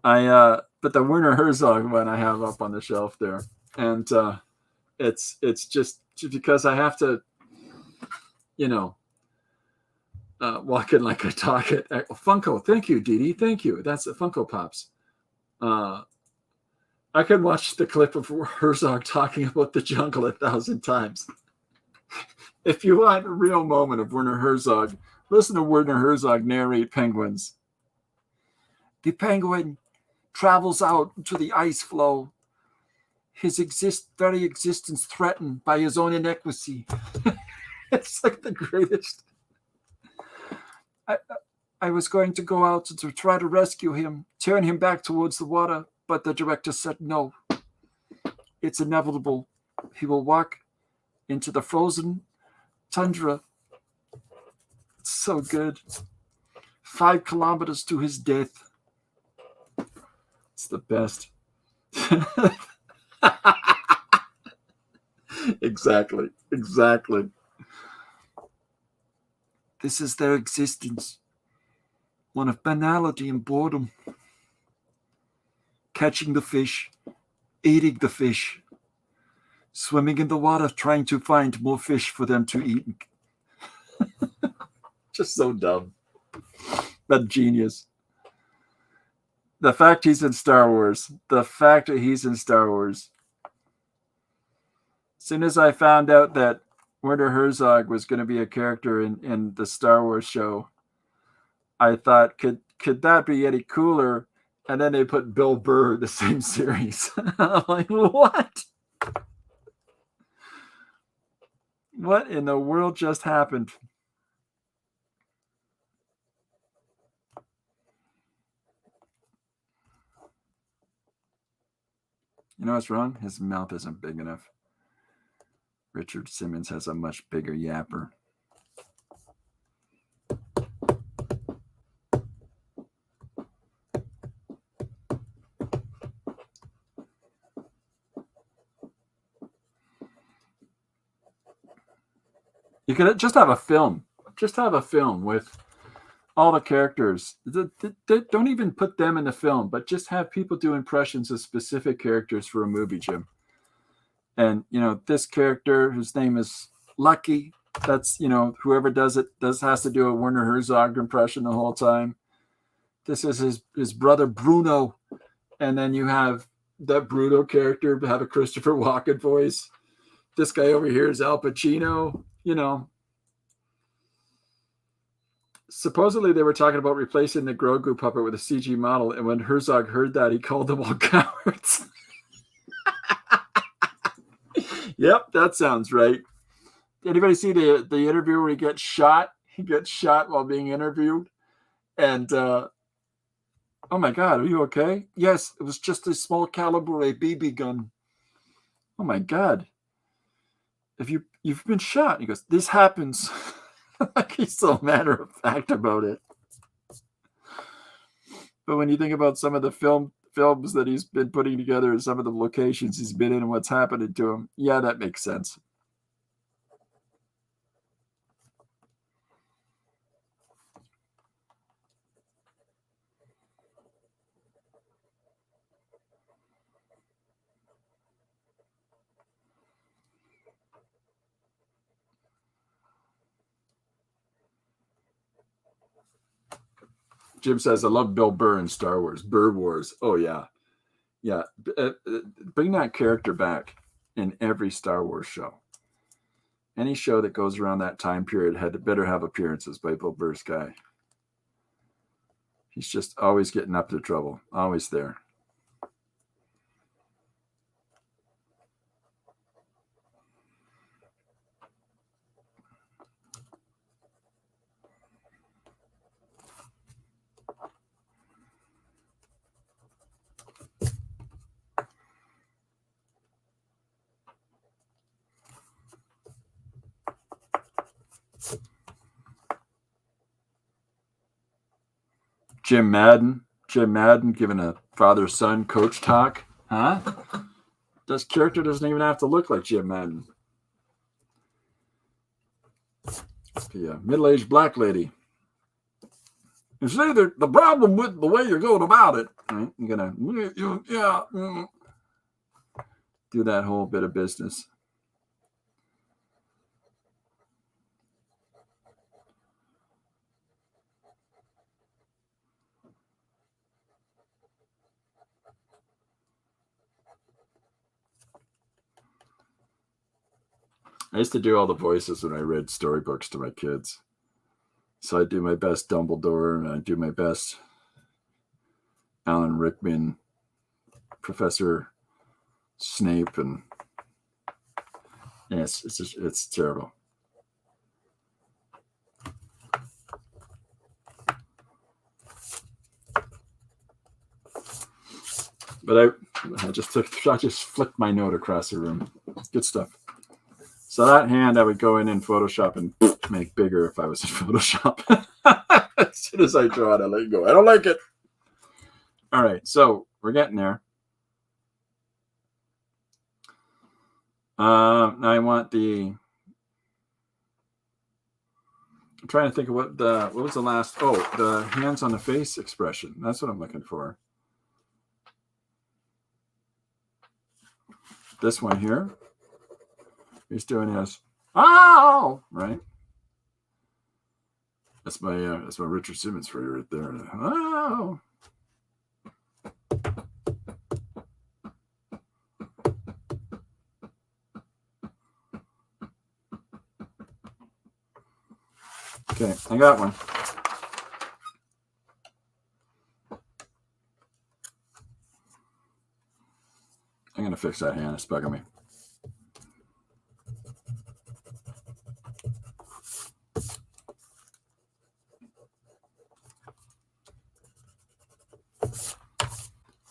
But the Werner Herzog one I have up on the shelf there, and it's just because I have to, walk in like I talk it. Funko, thank you, Dee Dee, thank you. That's the Funko Pops. I could watch the clip of Herzog talking about the jungle 1,000 times. If you want a real moment of Werner Herzog, listen to Werner Herzog narrate penguins. The penguin travels out to the ice floe, his very existence threatened by his own inequity. It's like the greatest. I was going to go out to try to rescue him, turn him back towards the water, but the director said no. It's inevitable. He will walk into the frozen tundra. It's so good. 5 kilometers to his death. It's the best. Exactly. This is their existence. One of banality and boredom. Catching the fish, eating the fish, swimming in the water, trying to find more fish for them to eat. Just so dumb, but genius. The fact he's in Star Wars. As soon as I found out that Werner Herzog was going to be a character in the Star Wars show, I thought, could that be any cooler? And then they put Bill Burr in the same series. I'm like, what? What in the world just happened? You know what's wrong? His mouth isn't big enough. Richard Simmons has a much bigger yapper. You could just have a film. Just have a film with all the characters. Don't even put them in the film, but just have people do impressions of specific characters for a movie, Jim. And, this character, whose name is Lucky, that's, whoever does it has to do a Werner Herzog impression the whole time. This is his brother Bruno. And then you have that Bruno character have a Christopher Walken voice. This guy over here is Al Pacino. Supposedly they were talking about replacing the Grogu puppet with a CG model, and when Herzog heard that, he called them all cowards. Yep, that sounds right. Anybody see the interview where he gets shot? he gets shot while being interviewed. And, oh my God, are you okay? Yes, it was just a small caliber, a BB gun. Oh my God. You've been shot. He goes, this happens. Like he's so matter of fact about it. But when you think about some of the films that he's been putting together and some of the locations he's been in and what's happening to him, yeah, that makes sense. Jim says, I love Bill Burr in Star Wars. Burr Wars. Oh, yeah. Yeah. Bring that character back in every Star Wars show. Any show that goes around that time period better have appearances by Bill Burr's guy. He's just always getting up to trouble. Always there. Jim Madden giving a father-son coach talk. Huh? This character doesn't even have to look like Jim Madden. The middle-aged black lady. You see, the problem with the way you're going about it, right? You're gonna, do that whole bit of business. I used to do all the voices when I read storybooks to my kids. So I do my best Dumbledore, and I do my best Alan Rickman, Professor Snape, and yeah, it's terrible. But I just flicked my note across the room. Good stuff. So that hand I would go in Photoshop and make bigger if I was in Photoshop. As soon as I draw it, I let it go. I don't like it. All right, so we're getting there. Now I want I'm trying to think of what was the last. Oh, the hands on the face expression. That's what I'm looking for. This one here. He's doing his right. That's my Richard Simmons for you right there. Oh. Okay, I got one. I'm gonna fix that hand. It's bugging me.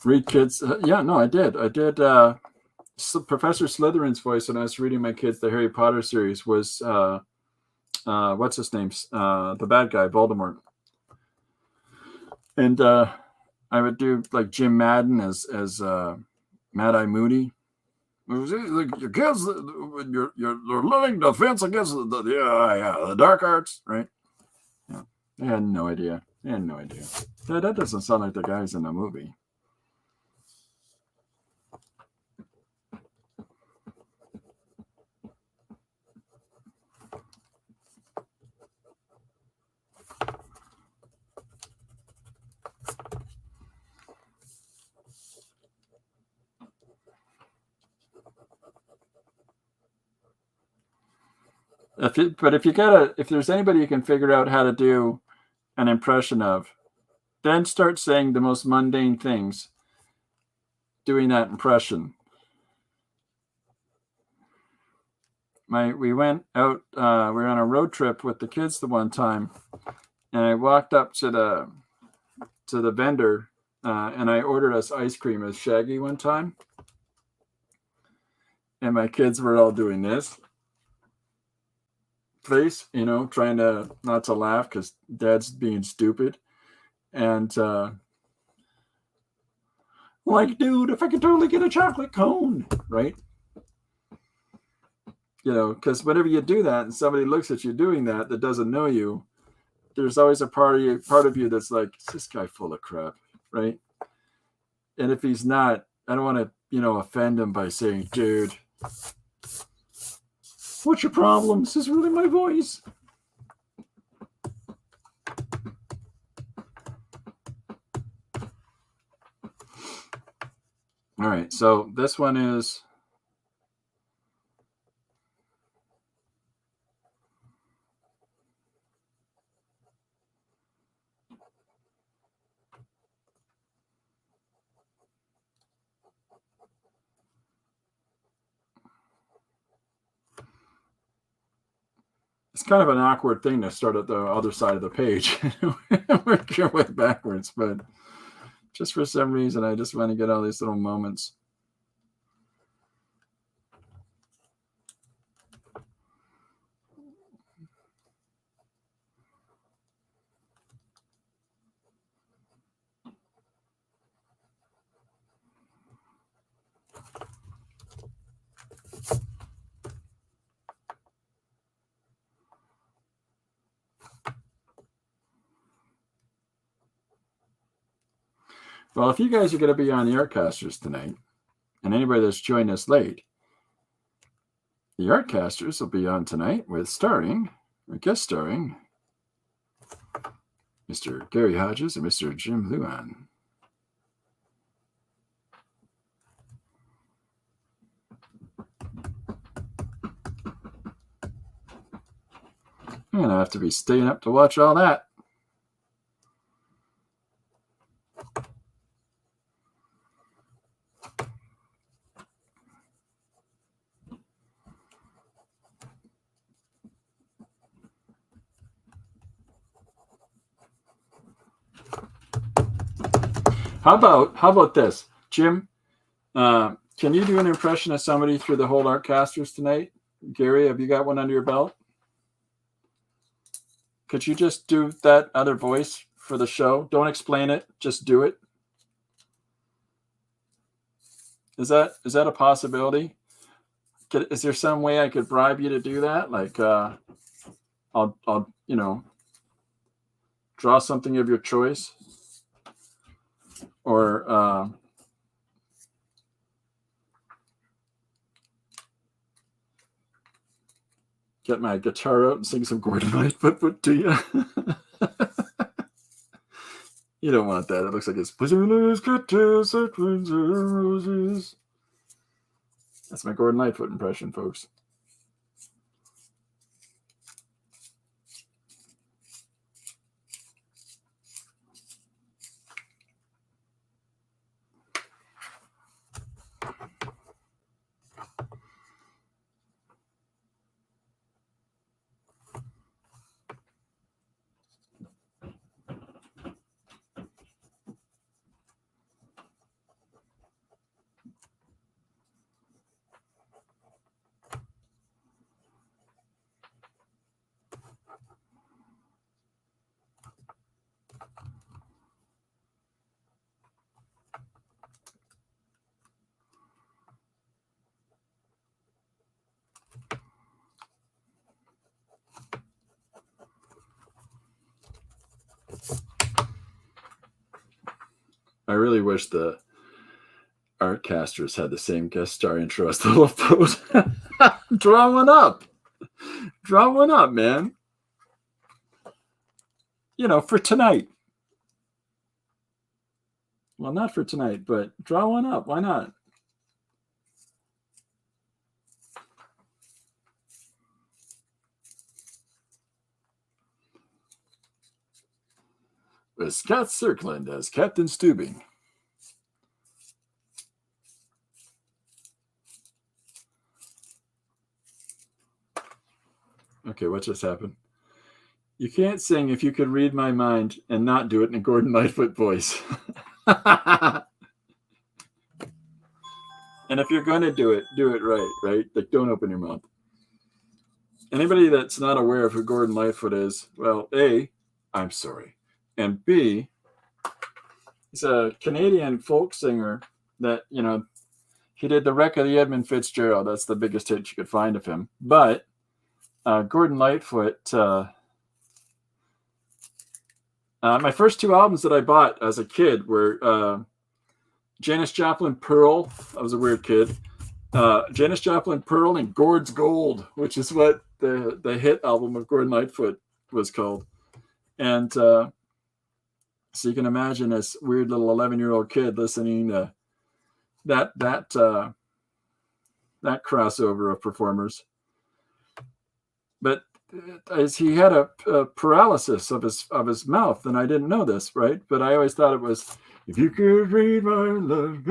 Read kids. Yeah, no, I did. Professor Slytherin's voice when I was reading my kids the Harry Potter series was what's his name? The bad guy, Voldemort. And I would do like Jim Madden as Mad Eye Moody. Like your kids, you're learning defense against the dark arts, right? Yeah, they had no idea. That doesn't sound like the guys in the movie. If there's anybody you can figure out how to do an impression of, then start saying the most mundane things, doing that impression. we went out. We were on a road trip with the kids the one time, and I walked up to the vendor, and I ordered us ice cream as Shaggy one time, and my kids were all doing this face, trying to not to laugh because Dad's being stupid, and like, dude, if I could totally get a chocolate cone, right? Because whenever you do that and somebody looks at you doing that doesn't know you, there's always a part of you that's like, is this guy full of crap, right? And if he's not, I don't want to, offend him by saying, dude, what's your problem? This is really my voice. All right, so this one is it's kind of an awkward thing to start at the other side of the page and work your way backwards, but just for some reason, I just want to get all these little moments. Well, if you guys are going to be on the Artcasters tonight, and anybody that's joined us late, the Artcasters will be on tonight with guest starring Mr. Gary Hodges and Mr. Jim Luan. I'm going to have to be staying up to watch all that. How about this, Jim? Can you do an impression of somebody through the whole Artcasters tonight? Gary, have you got one under your belt? Could you just do that other voice for the show? Don't explain it, just do it. Is that a possibility? Is there some way I could bribe you to do that? Like, I'll draw something of your choice, or get my guitar out and sing some Gordon Lightfoot to you. You don't want that. It looks like it's roses. That's my Gordon Lightfoot impression, folks. I really wish the Artcasters had the same guest star intro as the Love Pose. Draw one up. Draw one up, man. For tonight. Well, not for tonight, but draw one up. Why not? With Scott Circland as Captain Stubing. Okay, what just happened? You can't sing If You Could Read My Mind and not do it in a Gordon Lightfoot voice. And if you're going to do it right? Like, don't open your mouth. Anybody that's not aware of who Gordon Lightfoot is, well, A, I'm sorry. And B, he's a Canadian folk singer that, he did The Wreck of the Edmund Fitzgerald. That's the biggest hit you could find of him. But Gordon Lightfoot, my first two albums that I bought as a kid were Janis Joplin Pearl. I was a weird kid. Janis Joplin Pearl and Gord's Gold, which is what the hit album of Gordon Lightfoot was called. And so you can imagine this weird little 11-year-old kid listening to that crossover of performers. But as he had a paralysis of his mouth, and I didn't know this, right? But I always thought it was, if you could read my love,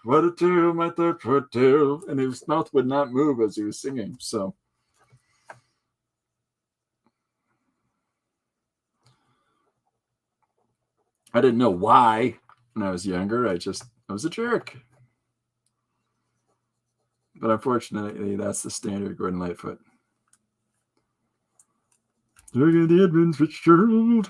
what a tale my thought would tell. And his mouth would not move as he was singing. So I didn't know why when I was younger. I was a jerk. But unfortunately, that's the standard Gordon Lightfoot. Look at the Edmund Fitzgerald.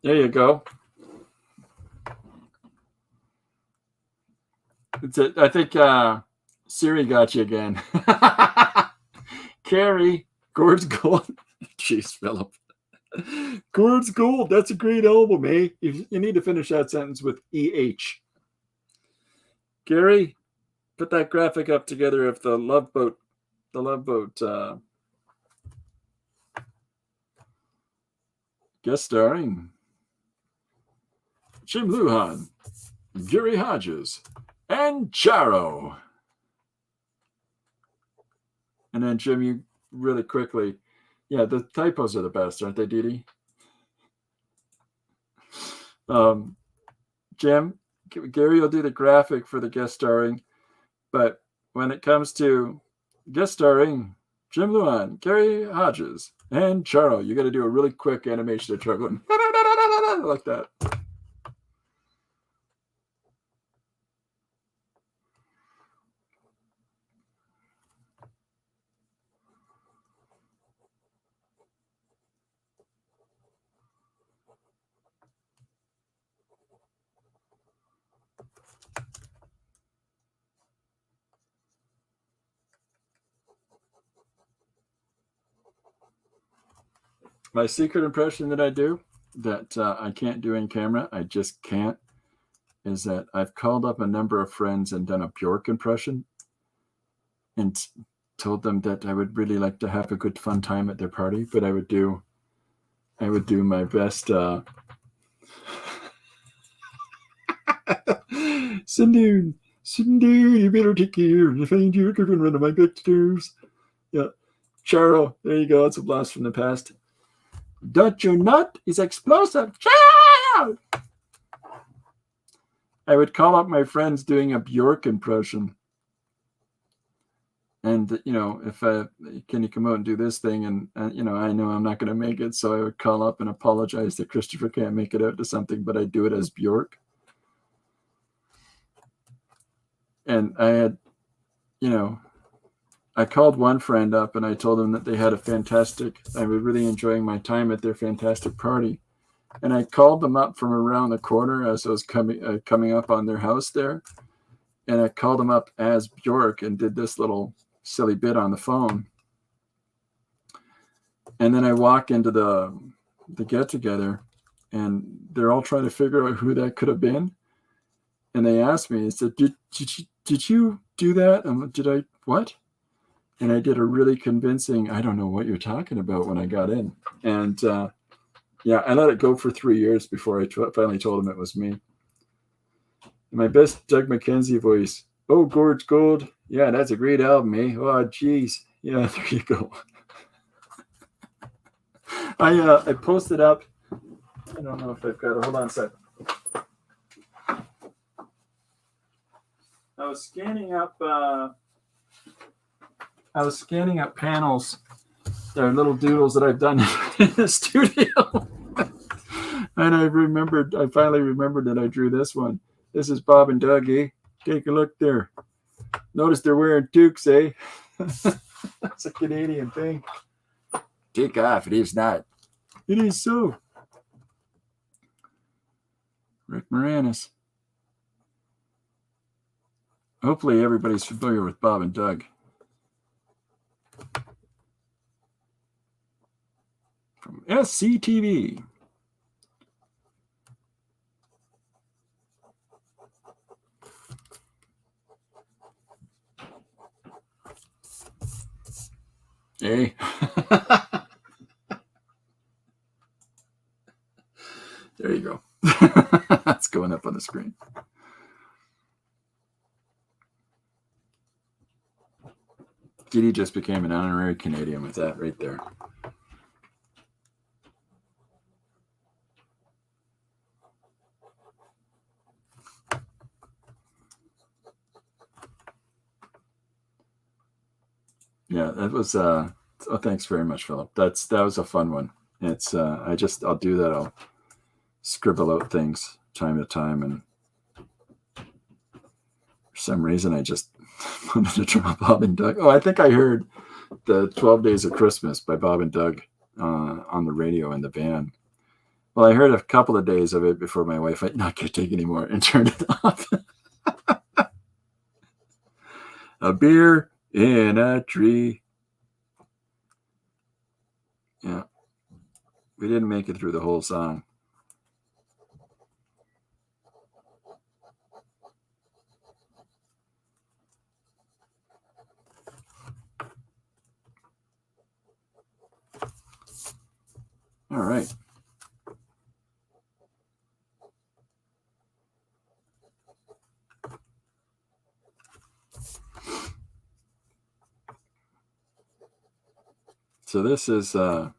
There you go. It's it. I think Siri got you again. Carrie, Gord's Gold. Jeez, Philip. Gord's Gold. That's a great album, eh? You need to finish that sentence with EH. Gary, put that graphic up together of the Love Boat. The Love Boat. Guest starring Jim Lujan, Gary Hodges, and Charo. And then, Jim, you really quickly, yeah, the typos are the best, aren't they, Dee Dee? Jim, Gary will do the graphic for the guest starring, but when it comes to guest starring Jim Lujan, Gary Hodges, and Charo, you got to do a really quick animation of Charo going like that. My secret impression that I do that I can't do in camera, I just can't, is that I've called up a number of friends and done a Bjork impression and told them that I would really like to have a good fun time at their party, but I would do my best Cindy, you better take care and find your good one of my pictures. Yeah. Charo, there you go. It's a blast from the past. Don't you nut is explosive. Charo! I would call up my friends doing a Bjork impression. And, if can you come out and do this thing? And I know I'm not going to make it. So I would call up and apologize that Christopher can't make it out to something, but I do it as Bjork. And I had, I called one friend up and I told them that they had I was really enjoying my time at their fantastic party. And I called them up from around the corner as I was coming up on their house there. And I called them up as Bjork and did this little silly bit on the phone. And then I walk into the get together and they're all trying to figure out who that could have been. And they asked me, I said, did you do that? And did I, what? And I did a really convincing, I don't know what you're talking about when I got in. And I let it go for 3 years before I finally told them it was me. My best Doug McKenzie voice. Oh, Gord's Gold. Yeah, that's a great album, eh? Oh, geez. Yeah, there you go. I posted up. I don't know if I've got it. Hold on a sec. I was scanning up panels. They're little doodles that I've done in the studio. And I finally remembered that I drew this one. This is Bob and Doug, eh? Take a look there. Notice they're wearing toques, eh? That's a Canadian thing. Take off. It is not. It is so. Rick Moranis. Hopefully everybody's familiar with Bob and Doug. From SCTV. Hey. There you go. That's going up on the screen. Giddy just became an honorary Canadian with that right there. Yeah, that was oh, thanks very much, Philip. That was a fun one. It's I'll do that. I'll scribble out things time to time, and for some reason I just wanted to draw Bob and Doug. Oh, I think I heard the 12 Days of Christmas by Bob and Doug on the radio in the van. Well, I heard a couple of days of it before my wife, I not could take anymore, and turned it off. A beer in a tree. Yeah. We didn't make it through the whole song. All right. So this is I've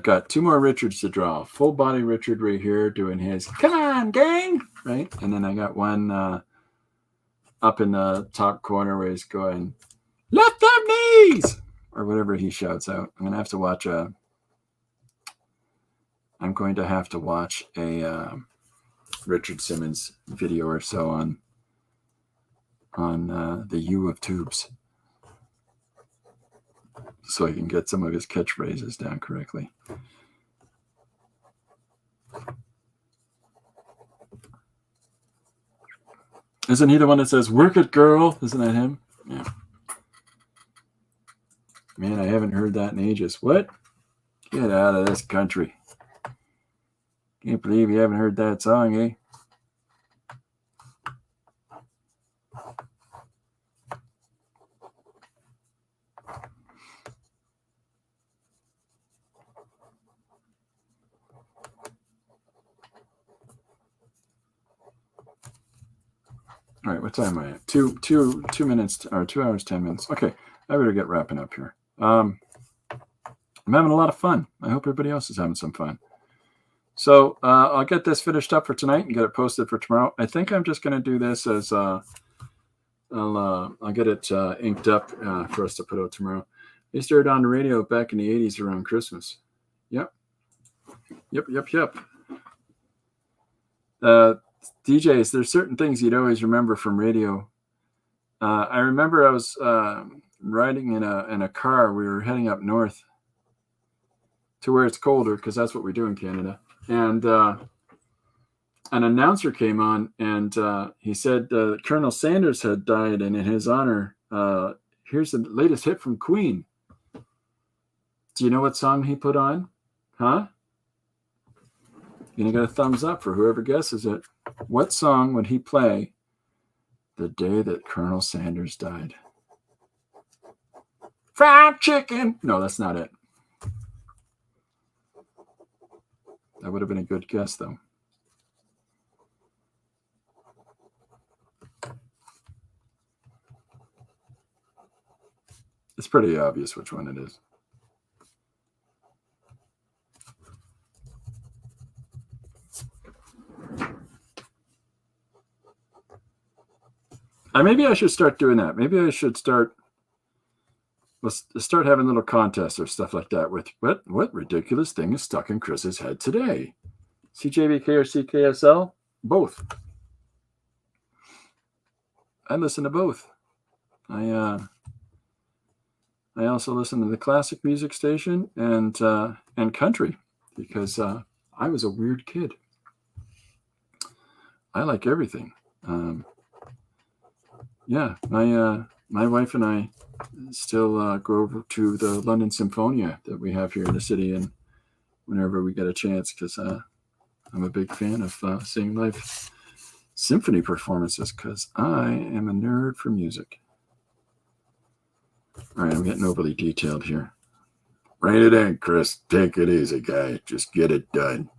got two more Richards to draw. Full body Richard right here doing his "Come on, gang!" right? And then I got one up in the top corner where he's going, "Lift them knees!" or whatever he shouts out. I'm going to have to watch a Richard Simmons video or so on the U of Tubes, so I can get some of his catchphrases down correctly. Isn't he the one that says, "Work it, girl"? Isn't that him? Yeah. Man, I haven't heard that in ages. What? Get out of this country. Can't believe you haven't heard that song, eh? All right, what time am I at? 2 minutes, or 2 hours, 10 minutes. Okay, I better get wrapping up here. I'm having a lot of fun. I hope everybody else is having some fun. So I'll get this finished up for tonight and get it posted for tomorrow. I think I'm just going to do this as I'll get it inked up for us to put out tomorrow. They started on the radio back in the 80s around Christmas. Yep. DJs, there's certain things you'd always remember from radio. I remember I was riding in a car. We were heading up north to where it's colder, because that's what we do in Canada. And an announcer came on, and he said Colonel Sanders had died, and in his honor, here's the latest hit from Queen. Do you know what song he put on? Huh? You're going to get a thumbs up for whoever guesses it. What song would he play the day that Colonel Sanders died? Fried chicken. No, that's not it. That would have been a good guess, though. It's pretty obvious which one it is. Maybe I should start doing that. Maybe I should let's start having little contests or stuff like that with what ridiculous thing is stuck in Chris's head today? CJVK or CKSL? Both. I listen to both. I also listen to the classic music station and country because I was a weird kid. I like everything. My wife and I still go over to the London Symphonia that we have here in the city, and whenever we get a chance, because I'm a big fan of seeing live symphony performances, because I am a nerd for music. All right, I'm getting overly detailed here. Rein it in, Chris. Take it easy, guy. Just get it done.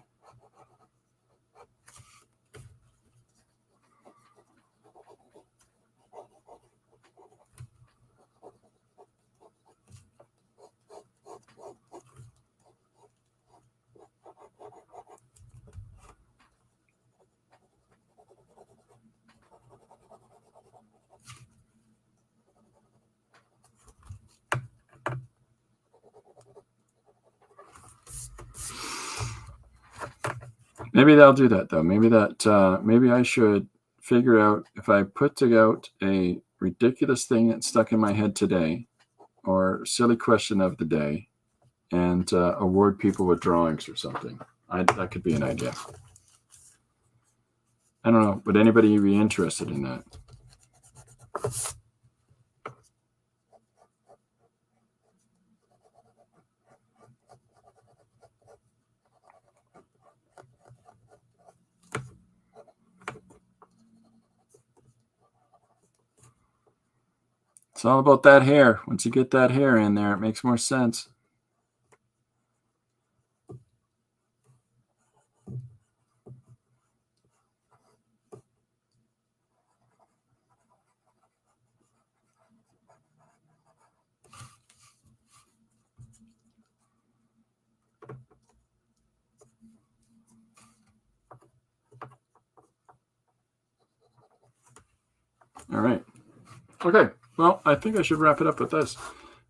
Maybe they'll do that though. Maybe I should figure out if I put out a ridiculous thing that stuck in my head today, or silly question of the day, and award people with drawings or something. That could be an idea. I don't know. Would anybody be interested in that? It's all about that hair. Once you get that hair in there, it makes more sense. All right. Okay. Well, I think I should wrap it up with this.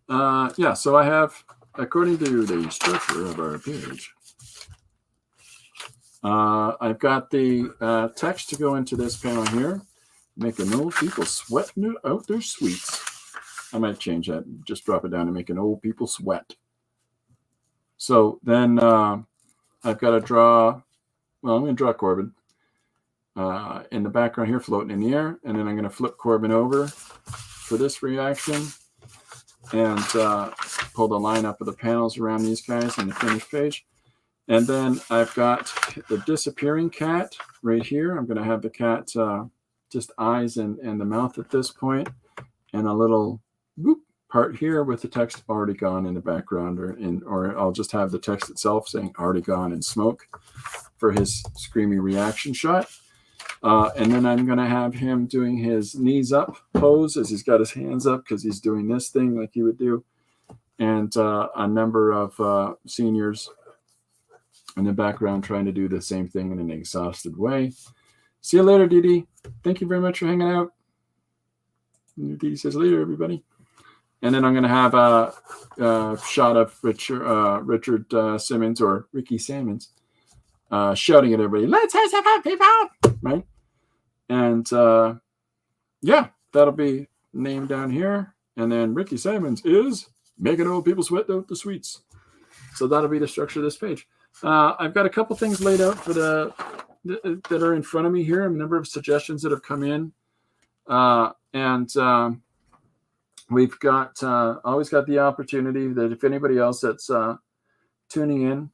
So I have, according to the structure of our page, I've got the text to go into this panel here, making old people sweating out their sweets. I might change that, just drop it down to making old people sweat. So then I've got to draw, I'm going to draw Corbin in the background here, floating in the air, and then I'm going to flip Corbin over for this reaction and pull the line up of the panels around these guys on the finished page. And then I've got the disappearing cat right here. I'm going to have the cat just eyes and the mouth at this point, and a little whoop part here with the text already gone in the background, or I'll just have the text itself saying already gone in smoke for his screamy reaction shot. And then I'm going to have him doing his knees up pose as he's got his hands up because he's doing this thing like he would do. And a number of seniors in the background trying to do the same thing in an exhausted way. See you later, Didi. Thank you very much for hanging out. Didi says later, everybody. And then I'm going to have a shot of Richard Simmons or Ricky Sammons shouting at everybody, "Let's have some fun, people!" Right? And that'll be named down here. And then Ricky Sammons is making old people sweat out the sweets. So that'll be the structure of this page. I've got a couple things laid out for that are in front of me here. A number of suggestions that have come in, and we've got always got the opportunity that if anybody else that's tuning in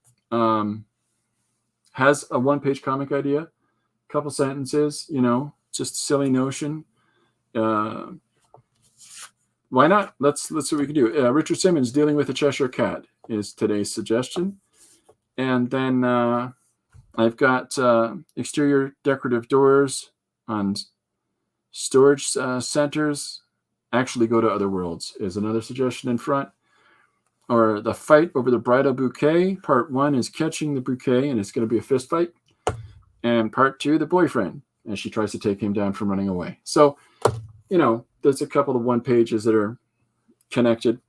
has a one-page comic idea, a couple sentences, just a silly notion. Why not? Let's see what we can do. Richard Simmons dealing with a Cheshire cat is today's suggestion. And then I've got exterior decorative doors on storage centers actually go to other worlds is another suggestion in front. Or The Fight Over the Bridal Bouquet. Part 1 is catching the bouquet, and it's going to be a fist fight. And part 2, the boyfriend, as she tries to take him down from running away. So, there's a couple of one pages that are connected.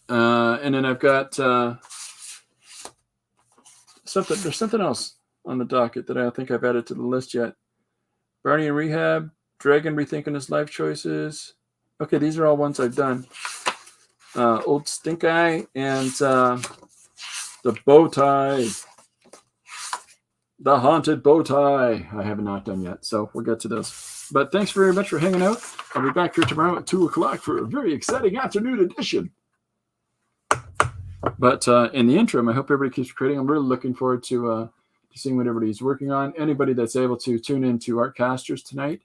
And then I've got there's something else on the docket that I don't think I've added to the list yet. Barney in Rehab, Dragon rethinking his life choices. Okay, these are all ones I've done. Old Stink Eye and the bow tie. The haunted bow tie. I have not done yet, so we'll get to those. But thanks very much for hanging out. I'll be back here tomorrow at 2 o'clock for a very exciting afternoon edition. But in the interim, I hope everybody keeps creating. I'm really looking forward to seeing what everybody's working on. Anybody that's able to tune into Artcasters tonight,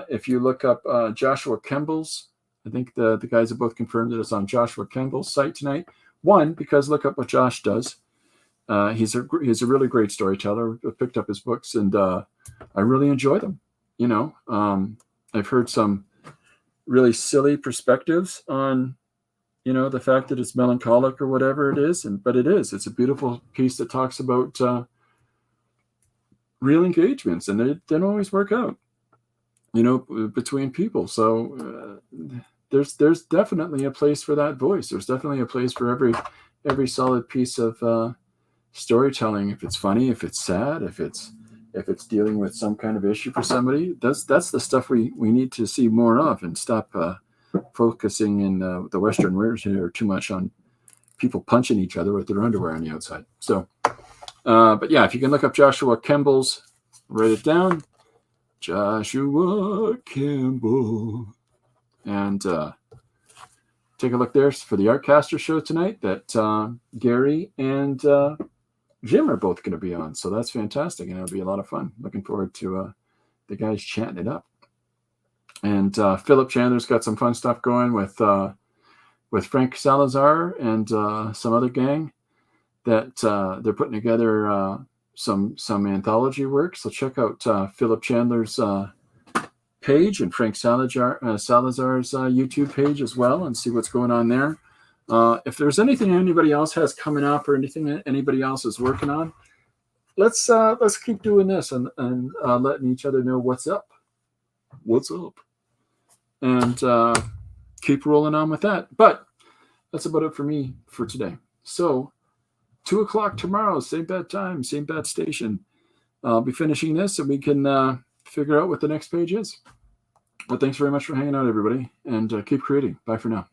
if you look up Joshua Kemball's, I think the guys have both confirmed that it's on Joshua Kemball's site tonight. One, because look up what Josh does. He's a really great storyteller. I picked up his books, and I really enjoy them. I've heard some really silly perspectives on, the fact that it's melancholic or whatever it is, but it is. It's a beautiful piece that talks about real engagements, and they don't always work out, between people. So there's definitely a place for that voice. There's definitely a place for every solid piece of storytelling. If it's funny, if it's sad, if it's dealing with some kind of issue for somebody, that's the stuff we need to see more of, and stop focusing in the Western world here too much on people punching each other with their underwear on the outside. So, but yeah, if you can look up Joshua Kemball's, write it down, Joshua Kemball, and take a look there for the Artcaster show tonight that Gary and Jim are both going to be on. So that's fantastic, and it'll be a lot of fun. Looking forward to the guys chatting it up. And Philip Chandler's got some fun stuff going with Frank Salazar and some other gang that they're putting together some anthology work. So check out Philip Chandler's page and Frank Salazar's YouTube page as well, and see what's going on there. If there's anything anybody else has coming up or anything that anybody else is working on, let's keep doing this and letting each other know what's up. And keep rolling on with that. But that's about it for me for today. So 2 o'clock tomorrow, same bad time, same bad station. I'll be finishing this, and we can figure out what the next page is. But thanks very much for hanging out, everybody, and keep creating. Bye for now.